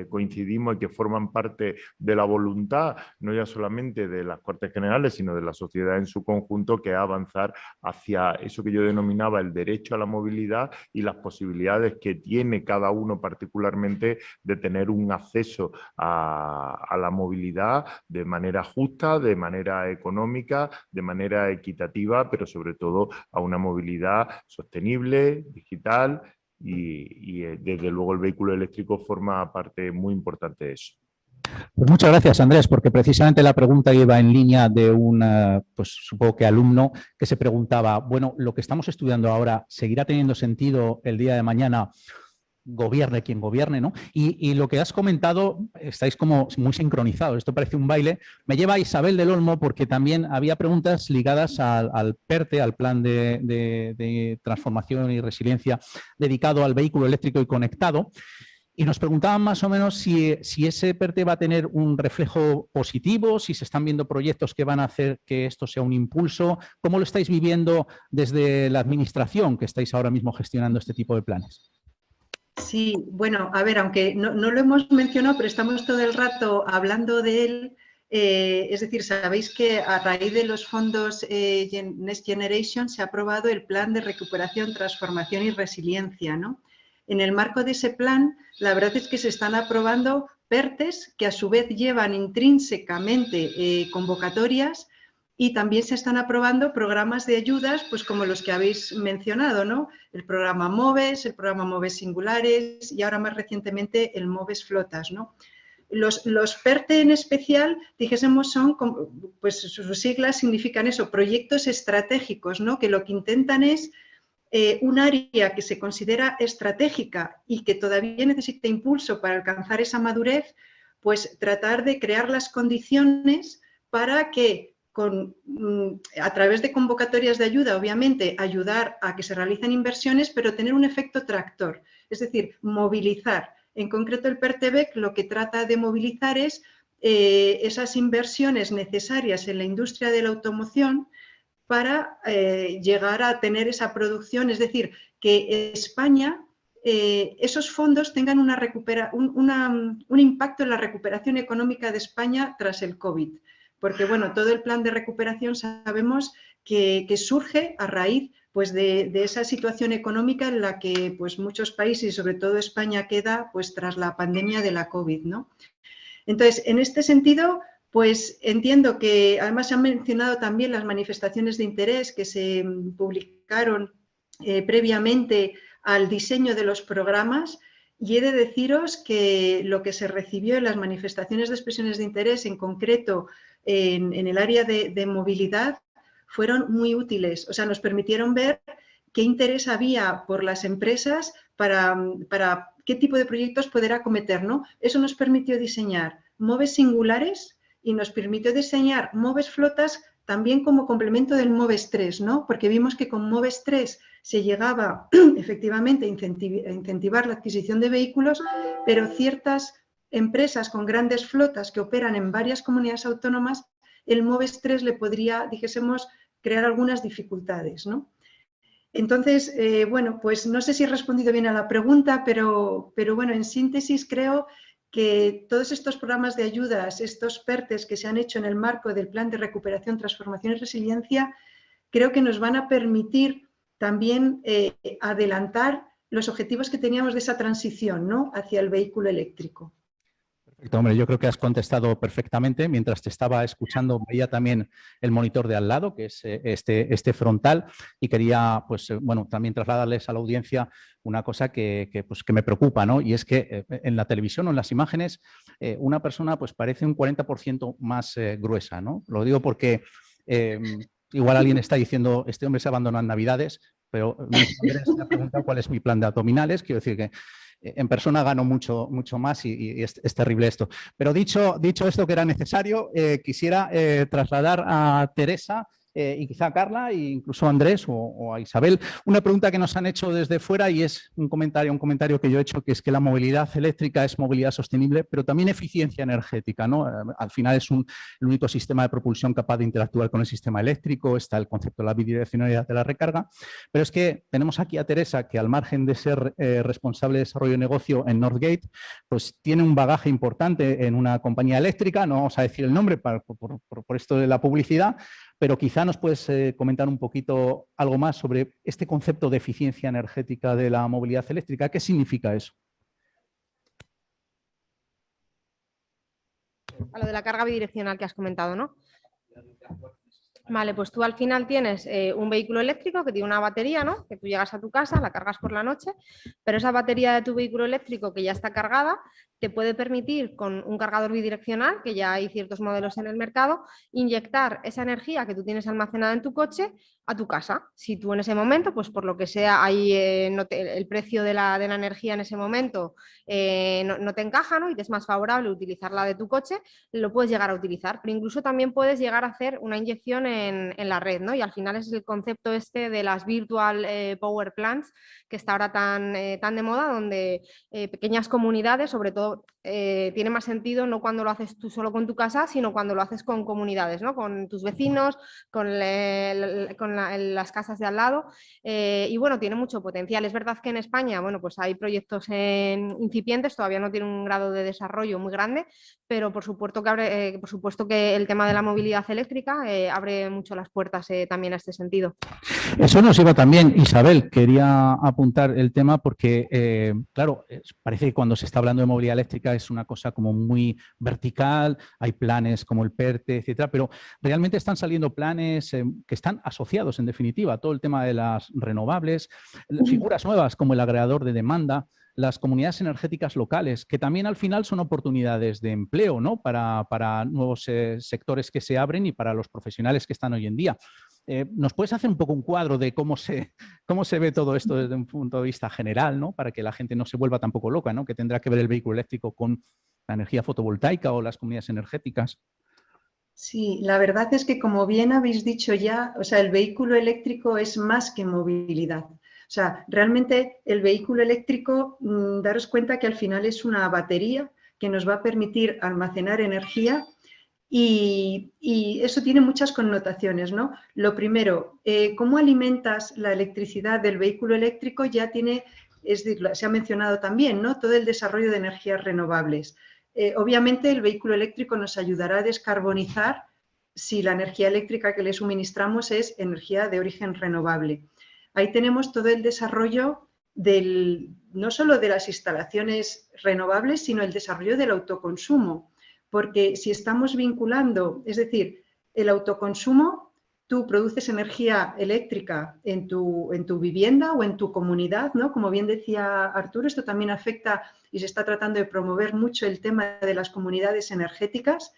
coincidimos y que forman parte de la voluntad, no ya solamente de las Cortes Generales, sino de la sociedad en su conjunto, que es avanzar hacia eso que yo denominaba el derecho a la movilidad y las posibilidades que tiene cada uno particularmente de tener un acceso a la movilidad de manera justa, de manera económica, de manera equitativa, pero sobre todo a una movilidad sostenible, digital, y desde luego el vehículo eléctrico forma parte muy importante de eso. Pues muchas gracias, Andrés, porque precisamente la pregunta iba en línea de un, pues supongo que alumno, que se preguntaba, bueno, lo que estamos estudiando ahora, ¿seguirá teniendo sentido el día de mañana? Gobierne quien gobierne, ¿no? Y lo que has comentado, estáis como muy sincronizados, esto parece un baile. Me lleva a Isabel del Olmo porque también había preguntas ligadas al PERTE, al Plan de Transformación y Resiliencia dedicado al vehículo eléctrico y conectado. Y nos preguntaban más o menos si ese PERTE va a tener un reflejo positivo, si se están viendo proyectos que van a hacer que esto sea un impulso. ¿Cómo lo estáis viviendo desde la administración que estáis ahora mismo gestionando este tipo de planes? Sí, bueno, a ver, aunque no lo hemos mencionado, pero estamos todo el rato hablando de él. Es decir, sabéis que a raíz de los fondos Next Generation se ha aprobado el Plan de Recuperación, Transformación y Resiliencia, ¿no? En el marco de ese plan, la verdad es que se están aprobando PERTEs que a su vez llevan intrínsecamente convocatorias. Y también se están aprobando programas de ayudas, pues como los que habéis mencionado, ¿no? El programa MOVES, el programa MOVES Singulares y ahora más recientemente el MOVES Flotas, ¿no? Los PERTE en especial, dijésemos, son, pues sus siglas significan eso, proyectos estratégicos, ¿no? Que lo que intentan es un área que se considera estratégica y que todavía necesita impulso para alcanzar esa madurez, pues tratar de crear las condiciones para que a través de convocatorias de ayuda, obviamente, ayudar a que se realicen inversiones, pero tener un efecto tractor, es decir, movilizar. En concreto, el PERTEBEC lo que trata de movilizar es esas inversiones necesarias en la industria de la automoción para llegar a tener esa producción, es decir, que España, esos fondos tengan un impacto en la recuperación económica de España tras el COVID. Porque, bueno, todo el plan de recuperación sabemos que surge a raíz pues, de esa situación económica en la que pues, muchos países, y sobre todo España, queda pues, tras la pandemia de la COVID, ¿no? Entonces, en este sentido, pues entiendo que además se han mencionado también las manifestaciones de interés que se publicaron previamente al diseño de los programas. Y he de deciros que lo que se recibió en las manifestaciones de expresiones de interés, en concreto en el área de movilidad, fueron muy útiles. O sea, nos permitieron ver qué interés había por las empresas para qué tipo de proyectos poder acometer, ¿no? Eso nos permitió diseñar MOVES singulares y nos permitió diseñar MOVES flotas también como complemento del MOVES 3, ¿no? Porque vimos que con MOVES 3 se llegaba efectivamente a incentivar la adquisición de vehículos, pero ciertas empresas con grandes flotas que operan en varias comunidades autónomas, el MOVES 3 le podría, dijésemos, crear algunas dificultades, ¿no? Entonces, bueno, pues no sé si he respondido bien a la pregunta, pero bueno, en síntesis creo que todos estos programas de ayudas, estos PERTEs que se han hecho en el marco del Plan de Recuperación, Transformación y Resiliencia, creo que nos van a permitir también adelantar los objetivos que teníamos de esa transición, ¿no?, hacia el vehículo eléctrico. Perfecto, hombre, yo creo que has contestado perfectamente. Mientras te estaba escuchando, veía también el monitor de al lado, que es este frontal, y quería, pues, bueno, también trasladarles a la audiencia una cosa que me preocupa, ¿no? Y es que en la televisión o en las imágenes una persona pues parece un 40% más gruesa, ¿no? Lo digo porque igual alguien está diciendo, este hombre se abandonó en Navidades, pero mi padre me ha preguntado cuál es mi plan de abdominales. Quiero decir que en persona gano mucho más y es terrible esto. Pero dicho esto que era necesario, quisiera trasladar a Teresa y quizá a Carla e incluso a Andrés o a Isabel una pregunta que nos han hecho desde fuera, y es un comentario que yo he hecho, que es que la movilidad eléctrica es movilidad sostenible, pero también eficiencia energética, ¿no? Al final es el único sistema de propulsión capaz de interactuar con el sistema eléctrico. Está el concepto de la bidireccionalidad de la recarga, pero es que tenemos aquí a Teresa, que al margen de ser responsable de desarrollo de negocio en Northgate, pues tiene un bagaje importante en una compañía eléctrica. No vamos a decir el nombre por esto de la publicidad, pero quizá nos puedes comentar un poquito algo más sobre este concepto de eficiencia energética de la movilidad eléctrica. ¿Qué significa eso? A lo de la carga bidireccional que has comentado, ¿no? Vale, pues tú al final tienes un vehículo eléctrico que tiene una batería, ¿no? Que tú llegas a tu casa, la cargas por la noche, pero esa batería de tu vehículo eléctrico que ya está cargada te puede permitir, con un cargador bidireccional, que ya hay ciertos modelos en el mercado, inyectar esa energía que tú tienes almacenada en tu coche a tu casa. Si tú en ese momento, pues por lo que sea, el precio de la energía en ese momento no te encaja, ¿no?, y te es más favorable utilizarla de tu coche, lo puedes llegar a utilizar, pero incluso también puedes llegar a hacer una inyección en la red, ¿no? Y al final es el concepto este de las virtual power plants, que está ahora tan de moda, donde pequeñas comunidades, sobre todo, tiene más sentido no cuando lo haces tú solo con tu casa, sino cuando lo haces con comunidades, ¿no?, con tus vecinos, con las casas de al lado, y bueno, tiene mucho potencial. Es verdad que en España, bueno, pues hay proyectos incipientes, todavía no tiene un grado de desarrollo muy grande, pero por supuesto que el tema de la movilidad eléctrica abre mucho las puertas también a este sentido. Eso nos lleva también, Isabel, quería apuntar el tema porque, claro, parece que cuando se está hablando de movilidad eléctrica es una cosa como muy vertical, hay planes como el PERTE, etcétera, pero realmente están saliendo planes que están asociados, en definitiva, a todo el tema de las renovables, figuras nuevas como el agregador de demanda, las comunidades energéticas locales, que también al final son oportunidades de empleo, ¿no?, para nuevos sectores que se abren y para los profesionales que están hoy en día. ¿Nos puedes hacer un poco un cuadro de cómo se ve todo esto desde un punto de vista general, ¿no?, para que la gente no se vuelva tampoco loca, ¿no?, que tendrá que ver el vehículo eléctrico con la energía fotovoltaica o las comunidades energéticas? Sí, la verdad es que, como bien habéis dicho ya, o sea, el vehículo eléctrico es más que movilidad. O sea, realmente el vehículo eléctrico, daros cuenta que al final es una batería que nos va a permitir almacenar energía. Y eso tiene muchas connotaciones, ¿no? Lo primero, cómo alimentas la electricidad del vehículo eléctrico ya tiene, es decir, se ha mencionado también, ¿no?, todo el desarrollo de energías renovables. Obviamente el vehículo eléctrico nos ayudará a descarbonizar si la energía eléctrica que le suministramos es energía de origen renovable. Ahí tenemos todo el desarrollo no solo de las instalaciones renovables, sino el desarrollo del autoconsumo. Porque si estamos vinculando, es decir, el autoconsumo, tú produces energía eléctrica en tu vivienda o en tu comunidad, ¿no? Como bien decía Arturo, esto también afecta y se está tratando de promover mucho el tema de las comunidades energéticas.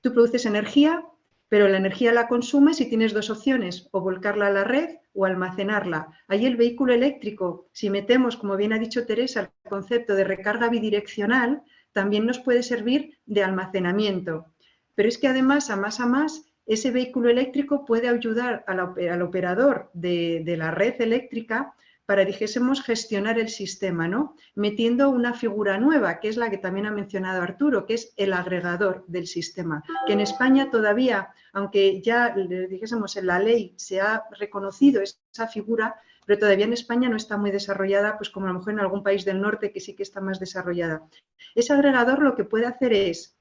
Tú produces energía, pero la energía la consumes y tienes dos opciones, o volcarla a la red o almacenarla. Ahí el vehículo eléctrico, si metemos, como bien ha dicho Teresa, el concepto de recarga bidireccional, también nos puede servir de almacenamiento. Pero es que además, a más, ese vehículo eléctrico puede ayudar al operador de la red eléctrica para, dijésemos, gestionar el sistema, ¿no?, metiendo una figura nueva, que es la que también ha mencionado Arturo, que es el agregador del sistema, que en España todavía, aunque ya, dijésemos, en la ley se ha reconocido esa figura, pero todavía en España no está muy desarrollada, pues como a lo mejor en algún país del norte que sí que está más desarrollada. Ese agregador lo que puede hacer es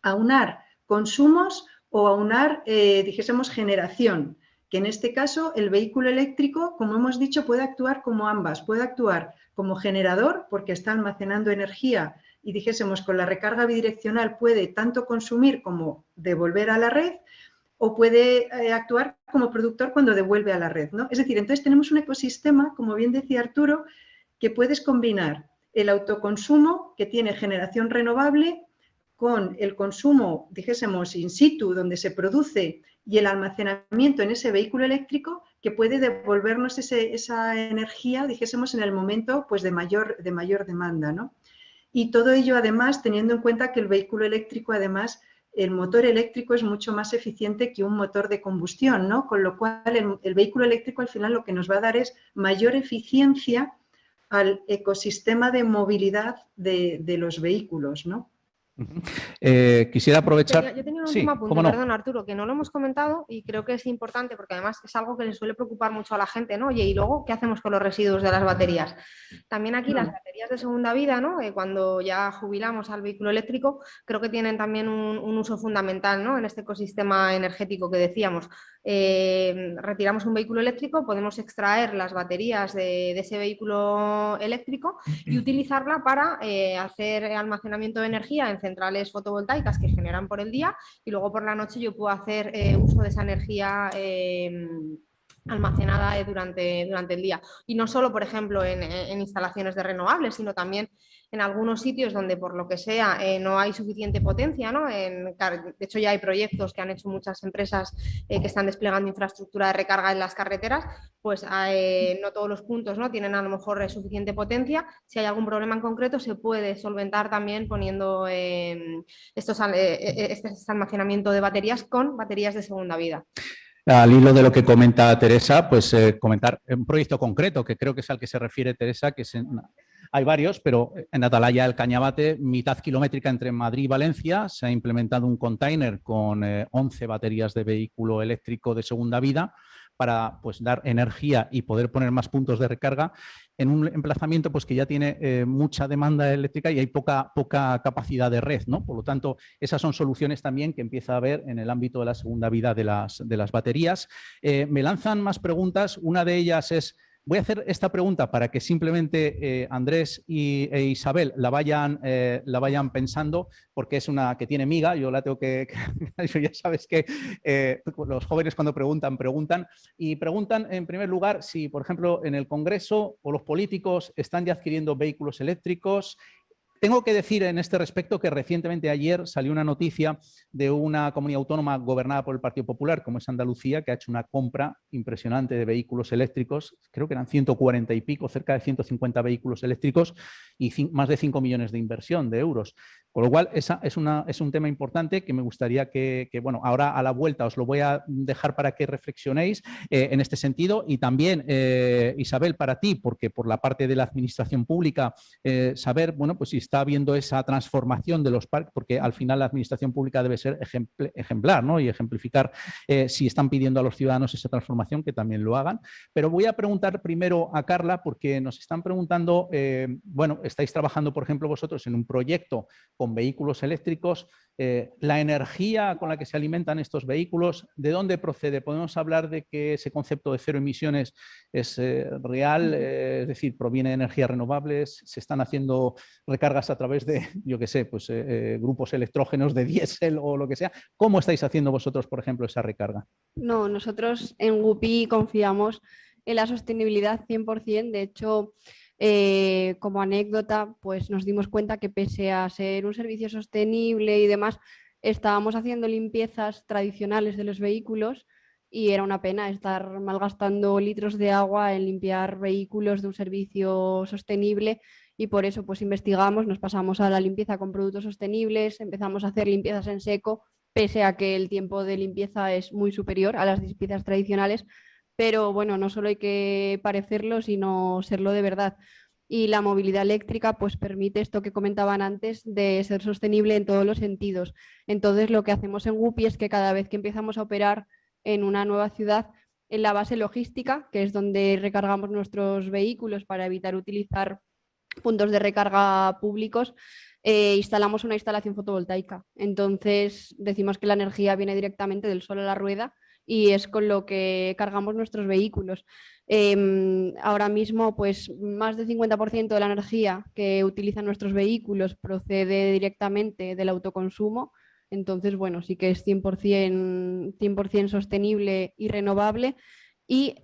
aunar consumos o aunar, dijésemos, generación, que en este caso el vehículo eléctrico, como hemos dicho, puede actuar como ambas, puede actuar como generador porque está almacenando energía y dijésemos con la recarga bidireccional puede tanto consumir como devolver a la red, o puede actuar como productor cuando devuelve a la red, ¿no? Es decir, entonces tenemos un ecosistema, como bien decía Arturo, que puedes combinar el autoconsumo, que tiene generación renovable, con el consumo, dijésemos, in situ, donde se produce, y el almacenamiento en ese vehículo eléctrico, que puede devolvernos esa energía, dijésemos, en el momento pues, de mayor demanda, ¿no? Y todo ello, además, teniendo en cuenta que el vehículo eléctrico, además, el motor eléctrico es mucho más eficiente que un motor de combustión, ¿no? Con lo cual, el vehículo eléctrico al final lo que nos va a dar es mayor eficiencia al ecosistema de movilidad de los vehículos, ¿no? Quisiera aprovechar... Yo tenía un sí, último apunte, cómo no. perdón, Arturo, que no lo hemos comentado y creo que es importante porque además es algo que le suele preocupar mucho a la gente, ¿no? Oye, ¿y luego qué hacemos con los residuos de las baterías? También aquí las baterías de segunda vida, ¿no? Cuando ya jubilamos al vehículo eléctrico, creo que tienen también un uso fundamental, ¿no? En este ecosistema energético que decíamos. Retiramos un vehículo eléctrico, podemos extraer las baterías de ese vehículo eléctrico y utilizarla para hacer almacenamiento de energía en centrales fotovoltaicas que generan por el día y luego por la noche yo puedo hacer uso de esa energía almacenada durante el día. Y no solo, por ejemplo, en instalaciones de renovables, sino también en algunos sitios donde por lo que sea no hay suficiente potencia, ¿no? De hecho ya hay proyectos que han hecho muchas empresas que están desplegando infraestructura de recarga en las carreteras, pues no todos los puntos, ¿no? Tienen a lo mejor suficiente potencia. Si hay algún problema en concreto se puede solventar también poniendo este almacenamiento de baterías con baterías de segunda vida. Al hilo de lo que comenta Teresa, pues comentar un proyecto concreto, que creo que es al que se refiere Teresa, que es hay varios, pero en Atalaya del Cañabate, mitad kilométrica entre Madrid y Valencia, se ha implementado un container con 11 baterías de vehículo eléctrico de segunda vida para pues, dar energía y poder poner más puntos de recarga en un emplazamiento pues, que ya tiene mucha demanda eléctrica y hay poca capacidad de red, ¿no? Por lo tanto, esas son soluciones también que empieza a haber en el ámbito de la segunda vida de las baterías. Me lanzan más preguntas. Una de ellas es... Voy a hacer esta pregunta para que simplemente Andrés e Isabel la vayan pensando, porque es una que tiene miga. Yo la tengo que ya sabes que los jóvenes cuando preguntan y preguntan en primer lugar si, por ejemplo, en el Congreso o los políticos están ya adquiriendo vehículos eléctricos. Tengo que decir en este respecto que recientemente ayer salió una noticia de una comunidad autónoma gobernada por el Partido Popular, como es Andalucía, que ha hecho una compra impresionante de vehículos eléctricos. Creo que eran 140 y pico, cerca de 150 vehículos eléctricos y más de 5 millones de inversión de euros. Con lo cual, esa es un tema importante que me gustaría que, bueno, ahora a la vuelta os lo voy a dejar para que reflexionéis en este sentido. Y también, Isabel, para ti, porque por la parte de la administración pública, saber, bueno, pues si está habiendo esa transformación de los parques, porque al final la administración pública debe ser ejemplar, ¿no? Y ejemplificar si están pidiendo a los ciudadanos esa transformación, que también lo hagan. Pero voy a preguntar primero a Carla, porque nos están preguntando, bueno, estáis trabajando, por ejemplo, vosotros en un proyecto con vehículos eléctricos, la energía con la que se alimentan estos vehículos, ¿de dónde procede? ¿Podemos hablar de que ese concepto de cero emisiones es real? Es decir, ¿proviene de energías renovables? ¿Se están haciendo recargas a través de, yo qué sé, pues grupos electrógenos de diésel o lo que sea? ¿Cómo estáis haciendo vosotros, por ejemplo, esa recarga? No, nosotros en WUPI confiamos en la sostenibilidad 100%. De hecho, como anécdota, pues nos dimos cuenta que pese a ser un servicio sostenible y demás, estábamos haciendo limpiezas tradicionales de los vehículos y era una pena estar malgastando litros de agua en limpiar vehículos de un servicio sostenible y por eso pues investigamos, nos pasamos a la limpieza con productos sostenibles, empezamos a hacer limpiezas en seco, pese a que el tiempo de limpieza es muy superior a las limpiezas tradicionales. Pero bueno, no solo hay que parecerlo, sino serlo de verdad. Y la movilidad eléctrica pues permite esto que comentaban antes de ser sostenible en todos los sentidos. Entonces lo que hacemos en WUPI es que cada vez que empezamos a operar en una nueva ciudad, en la base logística, que es donde recargamos nuestros vehículos para evitar utilizar puntos de recarga públicos, instalamos una instalación fotovoltaica. Entonces decimos que la energía viene directamente del sol a la rueda y es con lo que cargamos nuestros vehículos. Ahora mismo, pues más del 50% de la energía que utilizan nuestros vehículos procede directamente del autoconsumo. Entonces, bueno, sí que es 100% sostenible y renovable. Y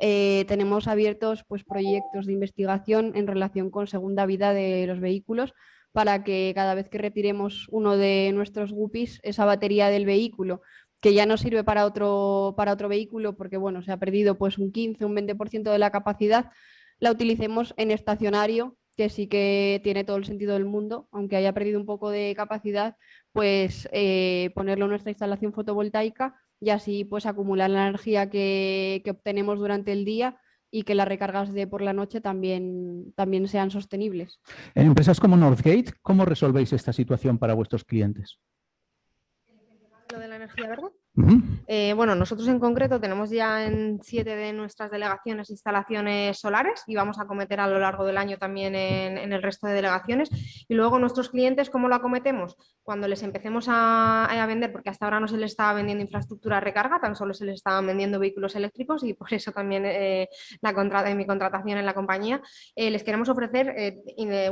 tenemos abiertos pues, proyectos de investigación en relación con segunda vida de los vehículos para que cada vez que retiremos uno de nuestros guppies, esa batería del vehículo, que ya no sirve para otro vehículo porque bueno, se ha perdido pues, un 15, un 20% de la capacidad, la utilicemos en estacionario, que sí que tiene todo el sentido del mundo, aunque haya perdido un poco de capacidad, pues ponerlo en nuestra instalación fotovoltaica y así pues acumular la energía que obtenemos durante el día y que las recargas de por la noche también sean sostenibles. En empresas como Northgate, ¿cómo resolvéis esta situación para vuestros clientes? Lo de la energía verde. Uh-huh. Bueno, nosotros en concreto tenemos ya en 7 de nuestras delegaciones instalaciones solares y vamos a acometer a lo largo del año también en el resto de delegaciones. Y luego nuestros clientes, ¿cómo lo acometemos? Cuando les empecemos a vender, porque hasta ahora no se les estaba vendiendo infraestructura de recarga, tan solo se les estaban vendiendo vehículos eléctricos y por eso también mi contratación en la compañía, les queremos ofrecer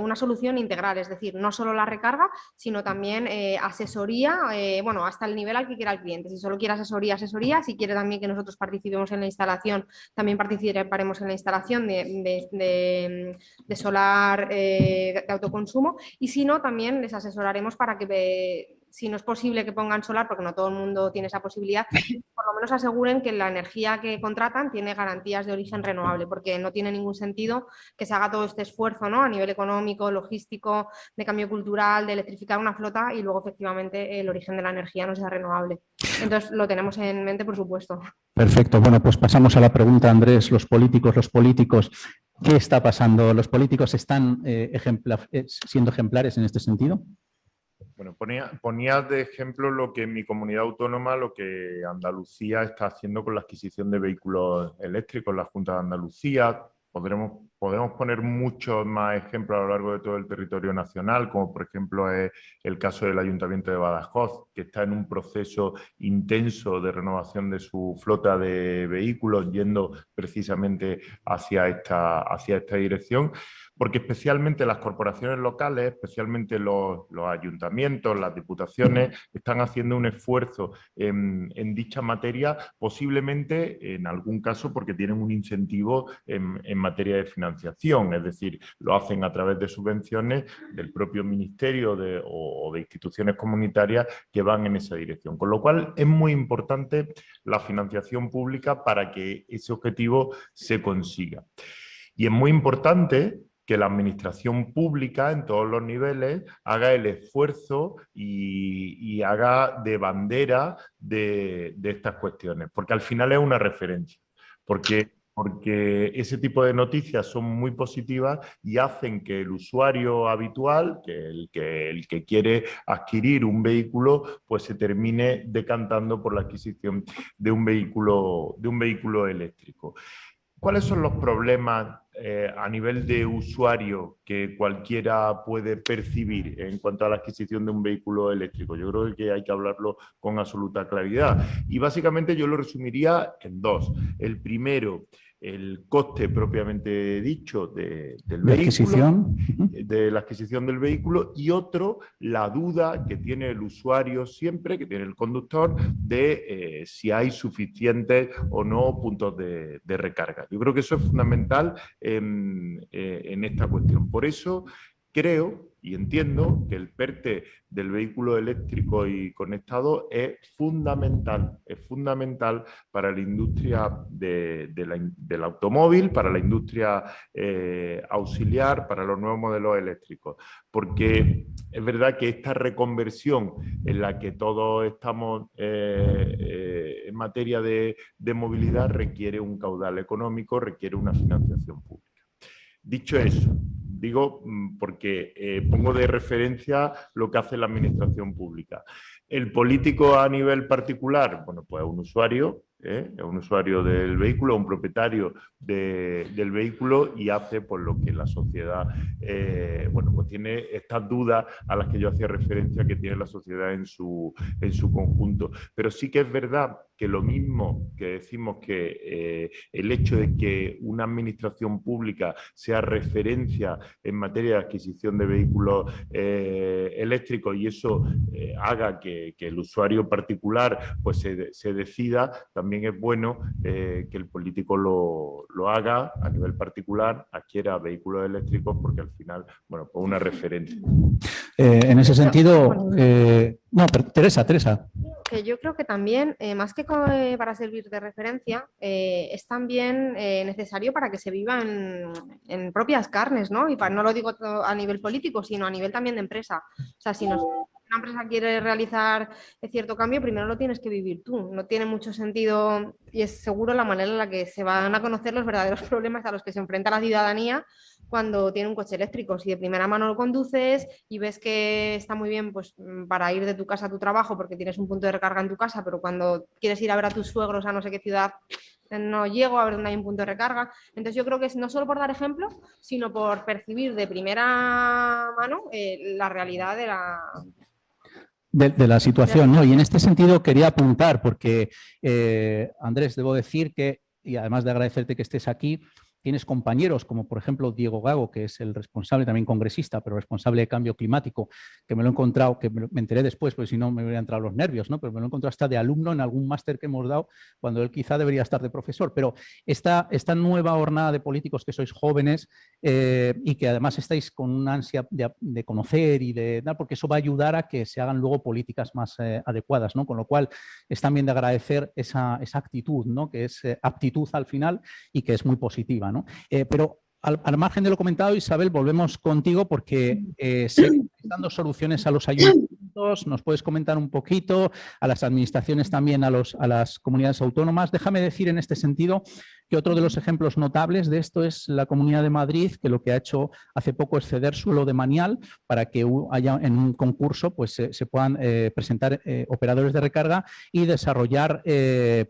una solución integral, es decir, no solo la recarga, sino también asesoría, bueno, hasta el nivel al que quiera el cliente. Si solo quiere asesoría, si quiere también que nosotros participemos en la instalación, también participaremos en la instalación de solar de autoconsumo, y si no, también les asesoraremos para que, si no es posible que pongan solar, porque no todo el mundo tiene esa posibilidad, por lo menos aseguren que la energía que contratan tiene garantías de origen renovable, porque no tiene ningún sentido que se haga todo este esfuerzo, ¿no?, a nivel económico, logístico, de cambio cultural, de electrificar una flota y luego efectivamente el origen de la energía no sea renovable. Entonces lo tenemos en mente, por supuesto. Perfecto. Bueno, pues pasamos a la pregunta, Andrés. Los políticos, ¿qué está pasando? ¿Los políticos están siendo ejemplares en este sentido? Bueno, ponía de ejemplo lo que en mi comunidad autónoma, lo que Andalucía está haciendo con la adquisición de vehículos eléctricos, la Junta de Andalucía. Podemos poner muchos más ejemplos a lo largo de todo el territorio nacional, como por ejemplo es el caso del Ayuntamiento de Badajoz, que está en un proceso intenso de renovación de su flota de vehículos, yendo precisamente hacia esta dirección, porque especialmente las corporaciones locales, especialmente los ayuntamientos, las diputaciones, están haciendo un esfuerzo en dicha materia, posiblemente en algún caso porque tienen un incentivo en materia de financiación, es decir, lo hacen a través de subvenciones del propio ministerio o de instituciones comunitarias que van en esa dirección. Con lo cual es muy importante la financiación pública para que ese objetivo se consiga. Y es muy importante que la administración pública en todos los niveles haga el esfuerzo y haga de bandera de estas cuestiones, porque al final es una referencia, porque ese tipo de noticias son muy positivas y hacen que el usuario habitual, el que quiere adquirir un vehículo, pues se termine decantando por la adquisición de un vehículo eléctrico. ¿Cuáles son los problemas a nivel de usuario que cualquiera puede percibir en cuanto a la adquisición de un vehículo eléctrico? Yo creo que hay que hablarlo con absoluta claridad. Y básicamente yo lo resumiría en dos. El primero, el coste propiamente dicho del vehículo, de la adquisición del vehículo, y otro, la duda que tiene el usuario siempre, que tiene el conductor, de si hay suficientes o no puntos de recarga. Yo creo que eso es fundamental en esta cuestión. Por eso creo y entiendo que el PERTE del vehículo eléctrico y conectado es fundamental para la industria del automóvil, para la industria auxiliar, para los nuevos modelos eléctricos. Porque es verdad que esta reconversión en la que todos estamos en materia de movilidad requiere un caudal económico, requiere una financiación pública. Dicho eso, digo porque pongo de referencia lo que hace la administración pública. El político a nivel particular, bueno, pues es un usuario del vehículo, un propietario del vehículo, y hace pues lo que la sociedad, bueno, pues tiene estas dudas a las que yo hacía referencia que tiene la sociedad en su conjunto. Pero sí que es verdad que lo mismo que decimos que el hecho de que una administración pública sea referencia en materia de adquisición de vehículos eléctricos y eso haga que el usuario particular pues se decida, también es bueno que el político lo haga a nivel particular, adquiera vehículos eléctricos, porque al final, bueno, pues una referencia. En ese sentido, no, pero Teresa. Que yo creo que también, más que para servir de referencia, es también necesario para que se viva en propias carnes, ¿no? Y no lo digo a nivel político, sino a nivel también de empresa. O sea, si una empresa quiere realizar cierto cambio, primero lo tienes que vivir tú. No tiene mucho sentido, y es seguro la manera en la que se van a conocer los verdaderos problemas a los que se enfrenta la ciudadanía cuando tiene un coche eléctrico. Si de primera mano lo conduces y ves que está muy bien pues, para ir de tu casa a tu trabajo porque tienes un punto de recarga en tu casa, pero cuando quieres ir a ver a tus suegros a no sé qué ciudad, no llego a ver dónde hay un punto de recarga. Entonces yo creo que es no solo por dar ejemplo, sino por percibir de primera mano la realidad de la situación, ¿no? Y en este sentido quería apuntar, porque Andrés, debo decir que, y además de agradecerte que estés aquí, tienes compañeros como por ejemplo Diego Gago, que es el responsable, también congresista, pero responsable de cambio climático, que me lo he encontrado, que me enteré después, porque si no me hubieran entrado los nervios, ¿no? Pero me lo he encontrado hasta de alumno en algún máster que hemos dado, cuando él quizá debería estar de profesor. Pero esta nueva hornada de políticos que sois jóvenes y que además estáis con una ansia de conocer y de dar, porque eso va a ayudar a que se hagan luego políticas más adecuadas, ¿no? Con lo cual es también de agradecer esa actitud, ¿no? Que es aptitud al final y que es muy positiva, ¿no? Pero al margen de lo comentado, Isabel, volvemos contigo porque sé que estás dando soluciones a los ayuntamientos, nos puedes comentar un poquito, a las administraciones también, a las comunidades autónomas. Déjame decir en este sentido que otro de los ejemplos notables de esto es la Comunidad de Madrid, que lo que ha hecho hace poco es ceder suelo de Manial para que haya en un concurso pues se puedan presentar operadores de recarga y desarrollar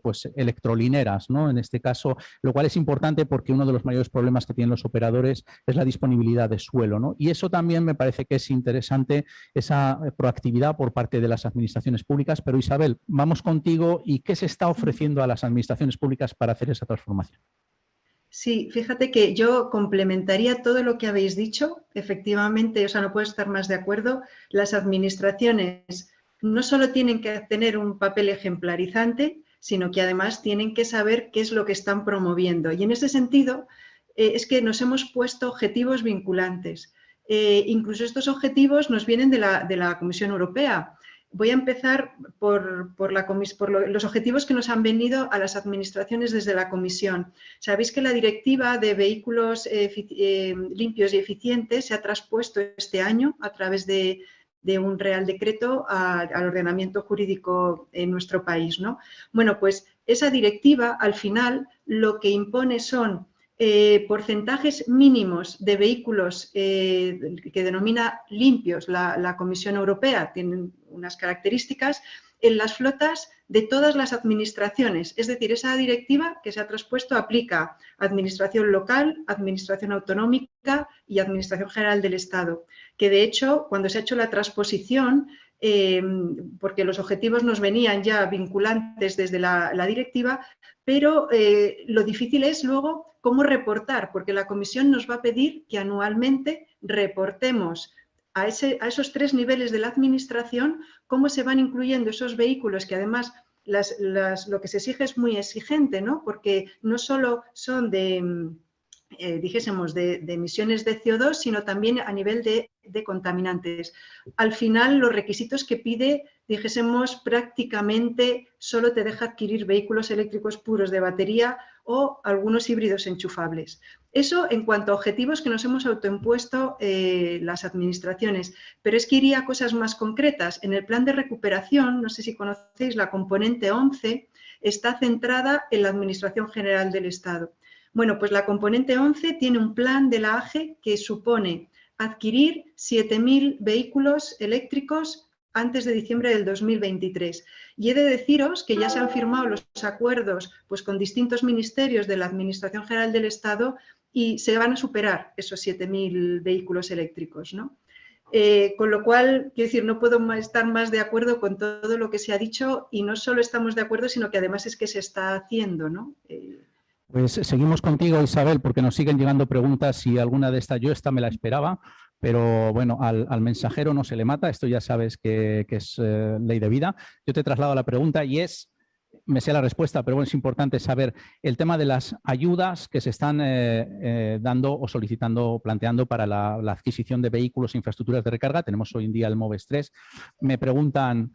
pues electrolineras, ¿no? En este caso, lo cual es importante porque uno de los mayores problemas que tienen los operadores es la disponibilidad de suelo, ¿no? Y eso también me parece que es interesante, esa proactividad por parte de las administraciones públicas. Pero Isabel, vamos contigo y ¿qué se está ofreciendo a las administraciones públicas para hacer esa transformación? Sí, fíjate que yo complementaría todo lo que habéis dicho. Efectivamente, o sea, no puedo estar más de acuerdo. Las administraciones no solo tienen que tener un papel ejemplarizante, sino que además tienen que saber qué es lo que están promoviendo. Y en ese sentido, es que nos hemos puesto objetivos vinculantes. Incluso estos objetivos nos vienen de la Comisión Europea. Voy a empezar por los objetivos que nos han venido a las administraciones desde la Comisión. Sabéis que la directiva de vehículos limpios y eficientes se ha traspuesto este año a través de un Real Decreto al ordenamiento jurídico en nuestro país, ¿no? Bueno, pues esa directiva al final lo que impone son porcentajes mínimos de vehículos que denomina limpios la Comisión Europea, tienen unas características en las flotas de todas las administraciones. Es decir, esa directiva que se ha traspuesto aplica a administración local, administración autonómica y administración general del Estado. Que de hecho, cuando se ha hecho la transposición, porque los objetivos nos venían ya vinculantes desde la directiva, pero lo difícil es luego cómo reportar, porque la Comisión nos va a pedir que anualmente reportemos a esos tres niveles de la Administración cómo se van incluyendo esos vehículos que además lo que se exige es muy exigente, ¿no? Porque no solo son dijésemos, de emisiones de CO2, sino también a nivel de contaminantes. Al final, los requisitos que pide, dijésemos, prácticamente solo te deja adquirir vehículos eléctricos puros de batería o algunos híbridos enchufables. Eso en cuanto a objetivos que nos hemos autoimpuesto las administraciones, pero es que iría a cosas más concretas. En el plan de recuperación, no sé si conocéis, la componente 11 está centrada en la Administración General del Estado. Bueno, pues la componente 11 tiene un plan de la AGE que supone adquirir 7.000 vehículos eléctricos antes de diciembre del 2023. Y he de deciros que ya se han firmado los acuerdos pues, con distintos ministerios de la Administración General del Estado y se van a superar esos 7.000 vehículos eléctricos, ¿no? Con lo cual, quiero decir, no puedo estar más de acuerdo con todo lo que se ha dicho y no solo estamos de acuerdo, sino que además es que se está haciendo, ¿no? Pues seguimos contigo, Isabel, porque nos siguen llegando preguntas y alguna de estas, yo esta me la esperaba, pero bueno, al mensajero no se le mata, esto ya sabes que es ley de vida. Yo te traslado la pregunta y es, me sé la respuesta, pero bueno, es importante saber el tema de las ayudas que se están dando o solicitando o planteando para la adquisición de vehículos e infraestructuras de recarga. Tenemos hoy en día el MOVES 3. Me preguntan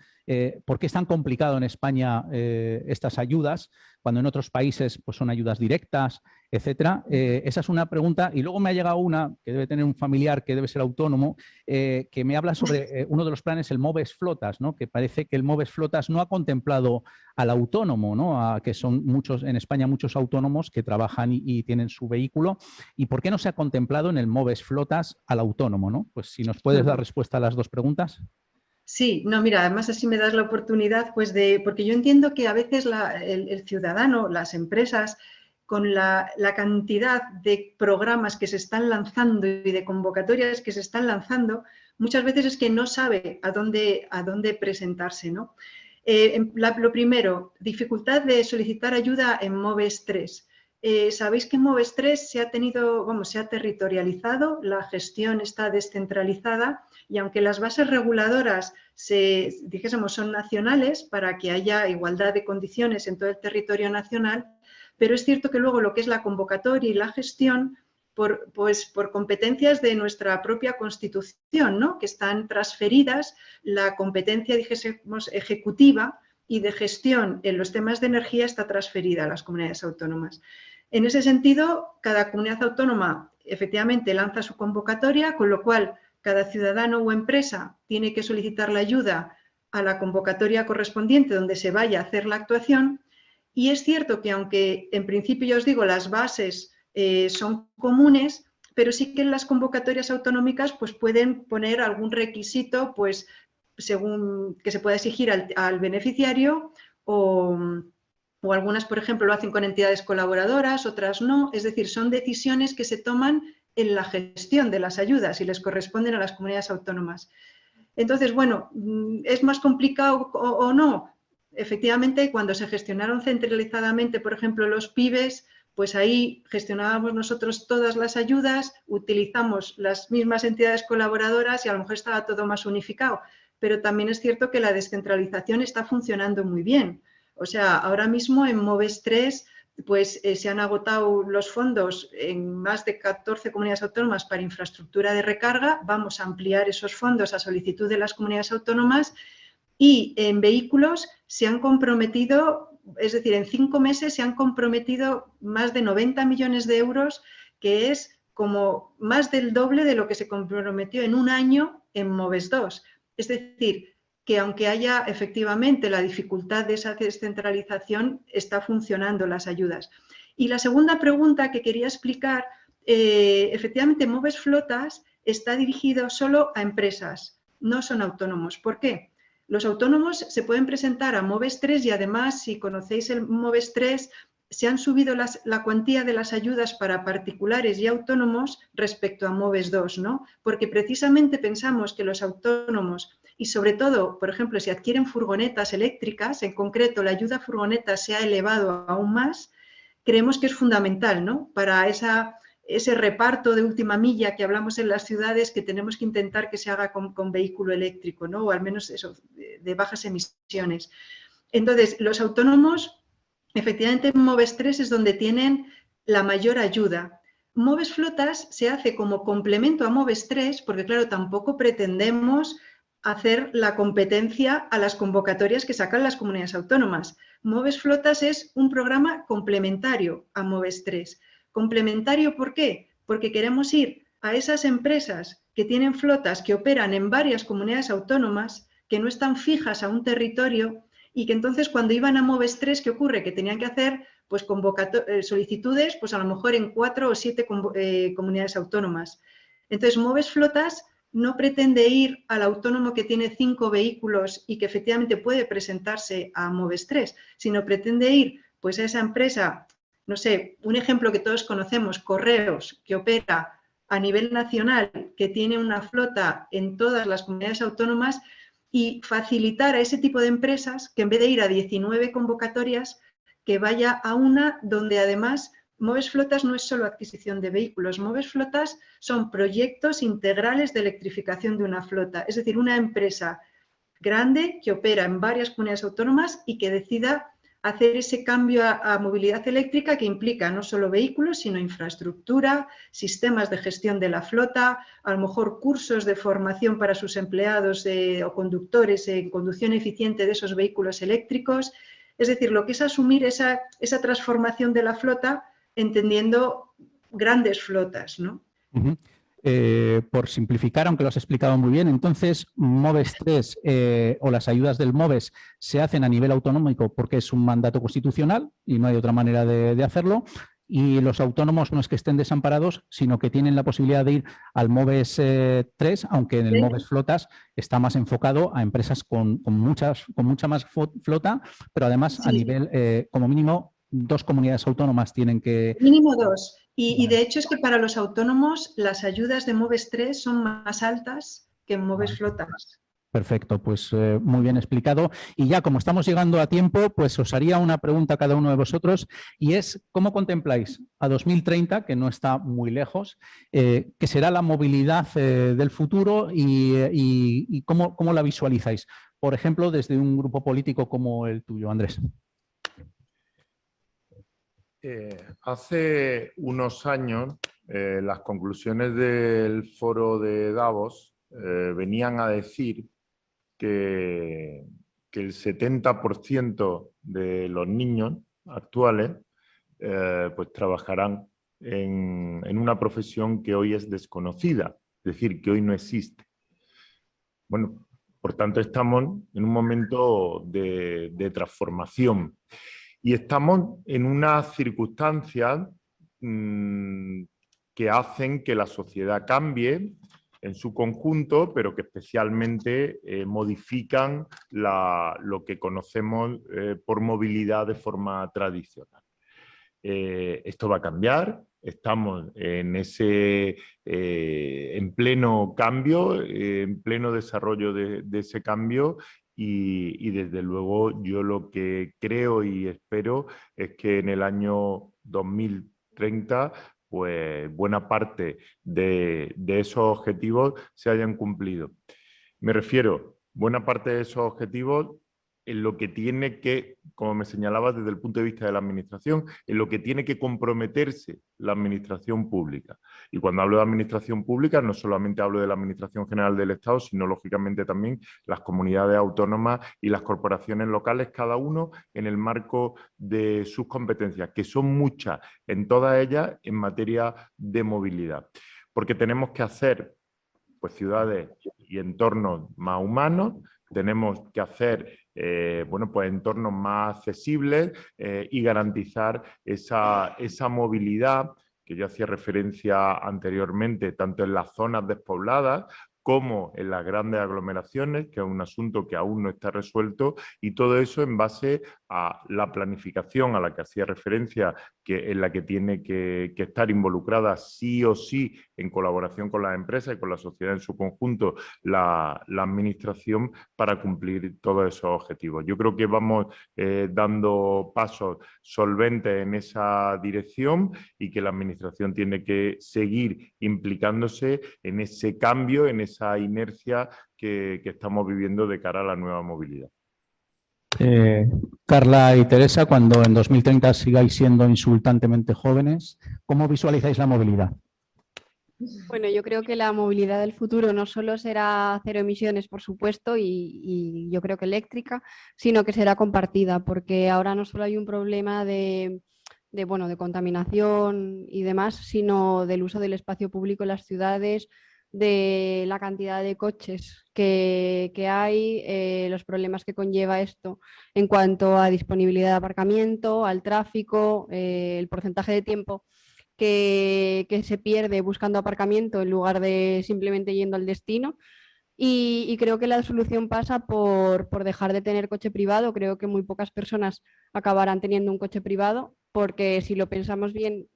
por qué es tan complicado en España estas ayudas, cuando en otros países pues, son ayudas directas, etcétera. Esa es una pregunta. Y luego me ha llegado una que debe tener un familiar que debe ser autónomo, que me habla sobre uno de los planes, el MOVES Flotas, ¿no? Que parece que el MOVES Flotas no ha contemplado al autónomo, ¿no? Que son muchos, en España muchos autónomos que trabajan y tienen su vehículo. ¿Y por qué no se ha contemplado en el MOVES Flotas al autónomo, ¿no? Pues si nos puedes dar respuesta a las dos preguntas. Sí, no, mira, además así me das la oportunidad, pues porque yo entiendo que a veces el ciudadano, las empresas, con la cantidad de programas que se están lanzando y de convocatorias que se están lanzando, muchas veces es que no sabe a dónde presentarse, ¿no? Lo primero, dificultad de solicitar ayuda en MOVES 3. Sabéis que en MOVES 3 se ha territorializado, la gestión está descentralizada y aunque las bases reguladoras son nacionales para que haya igualdad de condiciones en todo el territorio nacional, pero es cierto que luego lo que es la convocatoria y la gestión, por competencias de nuestra propia Constitución, ¿no? Que están transferidas, la competencia, dijésemos, ejecutiva y de gestión en los temas de energía está transferida a las comunidades autónomas. En ese sentido, cada comunidad autónoma efectivamente lanza su convocatoria, con lo cual cada ciudadano o empresa tiene que solicitar la ayuda a la convocatoria correspondiente donde se vaya a hacer la actuación. Y es cierto que aunque en principio yo os digo las bases son comunes, pero sí que en las convocatorias autonómicas pues pueden poner algún requisito pues según que se pueda exigir al beneficiario o algunas, por ejemplo, lo hacen con entidades colaboradoras, otras no. Es decir, son decisiones que se toman en la gestión de las ayudas y les corresponden a las comunidades autónomas. Entonces, bueno, ¿es más complicado o no? Efectivamente, cuando se gestionaron centralizadamente, por ejemplo, los PIBES, pues ahí gestionábamos nosotros todas las ayudas, utilizamos las mismas entidades colaboradoras y a lo mejor estaba todo más unificado. Pero también es cierto que la descentralización está funcionando muy bien. O sea, ahora mismo en MOVES 3 pues se han agotado los fondos en más de 14 comunidades autónomas para infraestructura de recarga. Vamos a ampliar esos fondos a solicitud de las comunidades autónomas y en vehículos se han comprometido, es decir, en 5 meses se han comprometido más de 90 millones de euros, que es como más del doble de lo que se comprometió en un año en MOVES 2. Es decir, que aunque haya efectivamente la dificultad de esa descentralización, está funcionando las ayudas. Y la segunda pregunta que quería explicar, efectivamente MOVES Flotas está dirigido solo a empresas, no son autónomos. ¿Por qué? Los autónomos se pueden presentar a MOVES 3 y además, si conocéis el MOVES 3, se han subido la cuantía de las ayudas para particulares y autónomos respecto a MOVES 2, ¿no? Porque precisamente pensamos que los autónomos y sobre todo, por ejemplo, si adquieren furgonetas eléctricas, en concreto la ayuda a furgonetas se ha elevado aún más, creemos que es fundamental, ¿no? Para ese reparto de última milla que hablamos en las ciudades, que tenemos que intentar que se haga con vehículo eléctrico, ¿no? O al menos eso, de bajas emisiones. Entonces, los autónomos, efectivamente, en MOVES 3 es donde tienen la mayor ayuda. MOVES Flotas se hace como complemento a MOVES 3, porque claro, tampoco pretendemos hacer la competencia a las convocatorias que sacan las comunidades autónomas. MOVES Flotas es un programa complementario a MOVES 3. ¿Complementario por qué? Porque queremos ir a esas empresas que tienen flotas que operan en varias comunidades autónomas, que no están fijas a un territorio y que entonces cuando iban a MOVES 3, ¿qué ocurre? Que tenían que hacer pues, solicitudes pues, a lo mejor en 4 o 7 comunidades autónomas. Entonces, MOVES Flotas no pretende ir al autónomo que tiene 5 vehículos y que efectivamente puede presentarse a MOVES 3, sino pretende ir pues, a esa empresa, no sé, un ejemplo que todos conocemos, Correos, que opera a nivel nacional que tiene una flota en todas las comunidades autónomas y facilitar a ese tipo de empresas que en vez de ir a 19 convocatorias, que vaya a una donde además Moves Flotas no es solo adquisición de vehículos, Moves Flotas son proyectos integrales de electrificación de una flota, es decir, una empresa grande que opera en varias comunidades autónomas y que decida hacer ese cambio a movilidad eléctrica que implica no solo vehículos, sino infraestructura, sistemas de gestión de la flota, a lo mejor cursos de formación para sus empleados o conductores en conducción eficiente de esos vehículos eléctricos. Es decir, lo que es asumir esa transformación de la flota entendiendo grandes flotas, ¿no? Uh-huh. Por simplificar, aunque lo has explicado muy bien, entonces MOVES 3 o las ayudas del MOVES se hacen a nivel autonómico porque es un mandato constitucional y no hay otra manera de hacerlo, y los autónomos no es que estén desamparados, sino que tienen la posibilidad de ir al MOVES 3, aunque en el MOVES Flotas está más enfocado a empresas con mucha más flota, pero además a nivel, como mínimo, 2 comunidades autónomas tienen que... Mínimo 2. Y de hecho es que para los autónomos las ayudas de MOVES 3 son más altas que en MOVES Flotas. Perfecto, pues muy bien explicado. Y ya como estamos llegando a tiempo, pues os haría una pregunta a cada uno de vosotros, y es ¿cómo contempláis a 2030, que no está muy lejos, que será la movilidad del futuro y cómo la visualizáis? Por ejemplo, desde un grupo político como el tuyo, Andrés. Hace unos años, las conclusiones del foro de Davos venían a decir que el 70% de los niños actuales pues trabajarán en una profesión que hoy es desconocida, es decir, que hoy no existe. Bueno, por tanto, estamos en un momento de transformación. Y estamos en unas circunstancias que hacen que la sociedad cambie en su conjunto, pero que especialmente modifican lo que conocemos por movilidad de forma tradicional. Esto va a cambiar, estamos en pleno cambio, en pleno desarrollo de ese cambio. Y desde luego yo lo que creo y espero es que en el año 2030 pues buena parte de esos objetivos se hayan cumplido. Me refiero, buena parte de esos objetivos en lo que tiene que, como me señalaba desde el punto de vista de la administración, en lo que tiene que comprometerse la administración pública. Y cuando hablo de administración pública, no solamente hablo de la Administración General del Estado, sino lógicamente también las comunidades autónomas y las corporaciones locales, cada uno en el marco de sus competencias, que son muchas en todas ellas en materia de movilidad. Porque tenemos que hacer pues, ciudades y entornos más humanos, tenemos que hacer pues entornos más accesibles y garantizar esa movilidad que yo hacía referencia anteriormente, tanto en las zonas despobladas como en las grandes aglomeraciones, que es un asunto que aún no está resuelto, y todo eso en base a la planificación a la que hacía referencia, en la que tiene que estar involucrada sí o sí, en colaboración con las empresas y con la sociedad en su conjunto, la administración, para cumplir todos esos objetivos. Yo creo que vamos dando pasos solventes en esa dirección y que la administración tiene que seguir implicándose en ese cambio, en esa inercia que estamos viviendo de cara a la nueva movilidad. Carla y Teresa, cuando en 2030 sigáis siendo insultantemente jóvenes, ¿cómo visualizáis la movilidad? Bueno, yo creo que la movilidad del futuro no solo será cero emisiones, por supuesto, y yo creo que eléctrica, sino que será compartida, porque ahora no solo hay un problema de contaminación y demás, sino del uso del espacio público en las ciudades, de la cantidad de coches que hay, los problemas que conlleva esto en cuanto a disponibilidad de aparcamiento, al tráfico, el porcentaje de tiempo que se pierde buscando aparcamiento en lugar de simplemente yendo al destino. Y creo que la solución pasa por dejar de tener coche privado. Creo que muy pocas personas acabarán teniendo un coche privado, porque si lo pensamos bien,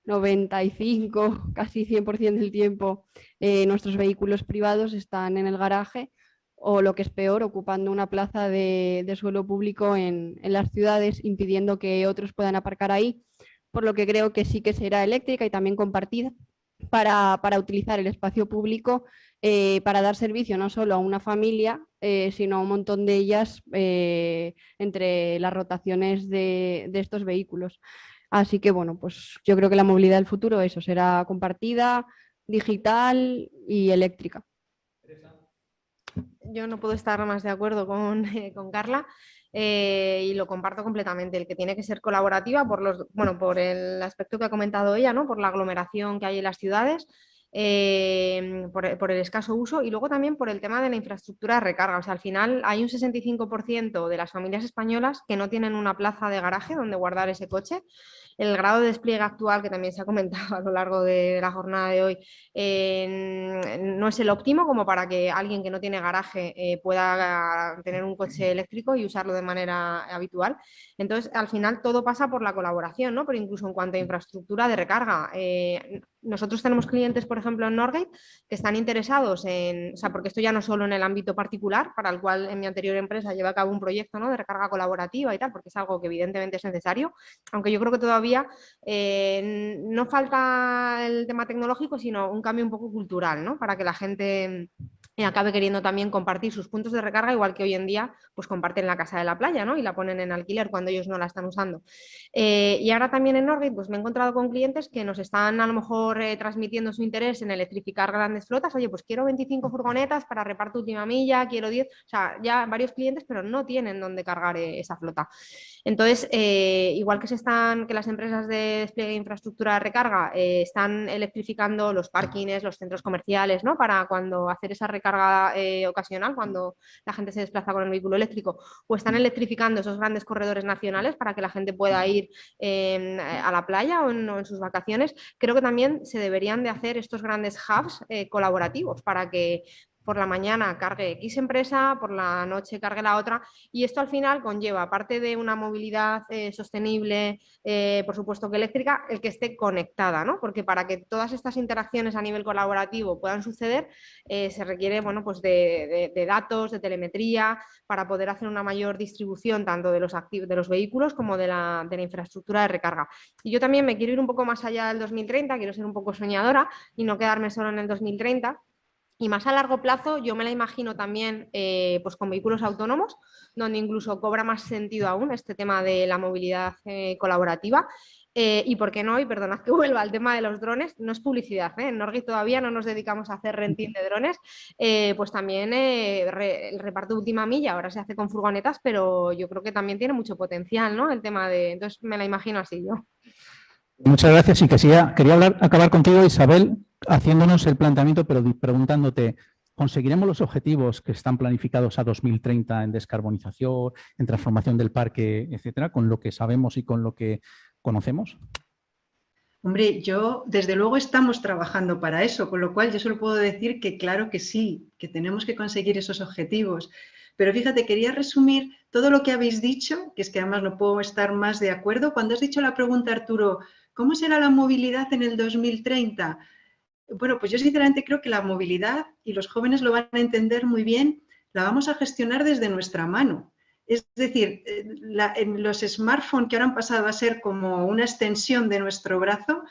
95, casi 100% del tiempo, nuestros vehículos privados están en el garaje o, lo que es peor, ocupando una plaza de suelo público en las ciudades, impidiendo que otros puedan aparcar ahí, por lo que creo que sí que será eléctrica y también compartida para utilizar el espacio público para dar servicio no solo a una familia, sino a un montón de ellas entre las rotaciones de estos vehículos. Así que, bueno, pues yo creo que la movilidad del futuro eso será compartida, digital y eléctrica. Yo no puedo estar más de acuerdo con Carla y lo comparto completamente. El que tiene que ser colaborativa por el aspecto que ha comentado ella, ¿no? Por la aglomeración que hay en las ciudades, por el escaso uso y luego también por el tema de la infraestructura de recarga. O sea, al final hay un 65% de las familias españolas que no tienen una plaza de garaje donde guardar ese coche. El grado de despliegue actual, que también se ha comentado a lo largo de la jornada de hoy, no es el óptimo como para que alguien que no tiene garaje pueda tener un coche eléctrico y usarlo de manera habitual. Entonces, al final todo pasa por la colaboración, ¿no? Pero incluso en cuanto a infraestructura de recarga, nosotros tenemos clientes, por ejemplo, en Norgate, que están interesados o sea, porque esto ya no solo en el ámbito particular, para el cual en mi anterior empresa lleva a cabo un proyecto, ¿no? De recarga colaborativa y tal, porque es algo que evidentemente es necesario, aunque yo creo que todavía no falta el tema tecnológico, sino un cambio un poco cultural, ¿no? Para que la gente acabe queriendo también compartir sus puntos de recarga, igual que hoy en día pues comparten la casa de la playa, ¿no? Y la ponen en alquiler cuando ellos no la están usando. Y ahora también en Norgate pues me he encontrado con clientes que nos están a lo mejor transmitiendo su interés en electrificar grandes flotas. Oye, pues quiero 25 furgonetas para reparto última milla, quiero 10, o sea, ya varios clientes, pero no tienen dónde cargar esa flota. Entonces, igual que las empresas de despliegue de infraestructura de recarga están electrificando los parkings, los centros comerciales, ¿no? Para cuando hacer esa recarga ocasional, cuando la gente se desplaza con el vehículo eléctrico, o están electrificando esos grandes corredores nacionales para que la gente pueda ir a la playa o en sus vacaciones. Creo que también se deberían de hacer estos grandes hubs colaborativos para que por la mañana cargue X empresa, por la noche cargue la otra, y esto al final conlleva, aparte de una movilidad sostenible, por supuesto que eléctrica, el que esté conectada, ¿no? Porque para que todas estas interacciones a nivel colaborativo puedan suceder, se requiere, bueno, pues de datos, de telemetría, para poder hacer una mayor distribución tanto de los vehículos como de la infraestructura de recarga. Y yo también me quiero ir un poco más allá del 2030, quiero ser un poco soñadora y no quedarme solo en el 2030. Y más a largo plazo yo me la imagino también pues con vehículos autónomos, donde incluso cobra más sentido aún este tema de la movilidad colaborativa. Y por qué no, y perdonad que vuelva al tema de los drones, no es publicidad, en Norgate todavía no nos dedicamos a hacer renting de drones, pues también el reparto de última milla ahora se hace con furgonetas, pero yo creo que también tiene mucho potencial, ¿no? El tema entonces me la imagino así yo. Muchas gracias y quería acabar contigo, Isabel, haciéndonos el planteamiento, pero preguntándote, ¿conseguiremos los objetivos que están planificados a 2030 en descarbonización, en transformación del parque, etcétera, con lo que sabemos y con lo que conocemos? Hombre, desde luego estamos trabajando para eso, con lo cual yo solo puedo decir que claro que sí, que tenemos que conseguir esos objetivos. Pero fíjate, quería resumir todo lo que habéis dicho, que es que además no puedo estar más de acuerdo. Cuando has dicho la pregunta, Arturo, ¿cómo será la movilidad en el 2030? Bueno, pues yo sinceramente creo que la movilidad, y los jóvenes lo van a entender muy bien, la vamos a gestionar desde nuestra mano. Es decir, en los smartphones que ahora han pasado a ser como una extensión de nuestro brazo,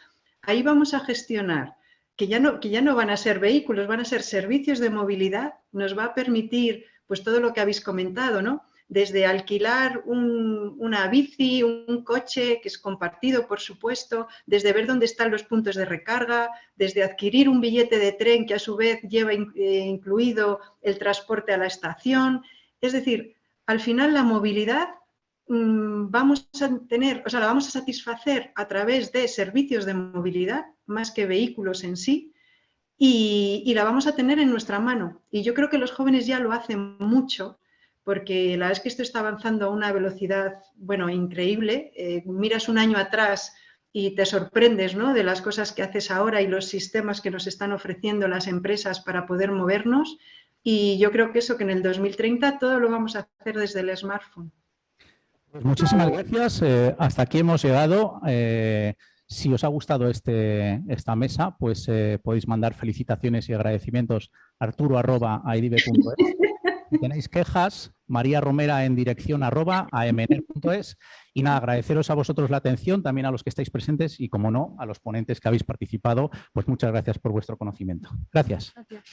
ahí vamos a gestionar, que ya no van a ser vehículos, van a ser servicios de movilidad, nos va a permitir pues todo lo que habéis comentado, ¿no? Desde alquilar una bici, un coche que es compartido, por supuesto, desde ver dónde están los puntos de recarga, desde adquirir un billete de tren que a su vez lleva incluido el transporte a la estación. Es decir, al final la movilidad vamos a tener, o sea, la vamos a satisfacer a través de servicios de movilidad más que vehículos en sí, y la vamos a tener en nuestra mano. Y yo creo que los jóvenes ya lo hacen mucho, porque la verdad es que esto está avanzando a una velocidad, bueno, increíble. Miras un año atrás y te sorprendes, ¿no?, de las cosas que haces ahora y los sistemas que nos están ofreciendo las empresas para poder movernos. Y yo creo que eso, que en el 2030 todo lo vamos a hacer desde el smartphone. Pues muchísimas gracias. Hasta aquí hemos llegado. Si os ha gustado esta mesa, pues podéis mandar felicitaciones y agradecimientos a arturo@aidive.es. Si tenéis quejas, María Romera en dirección @amner.es. Y nada, agradeceros a vosotros la atención, también a los que estáis presentes y, como no, a los ponentes que habéis participado. Pues muchas gracias por vuestro conocimiento. Gracias. Gracias.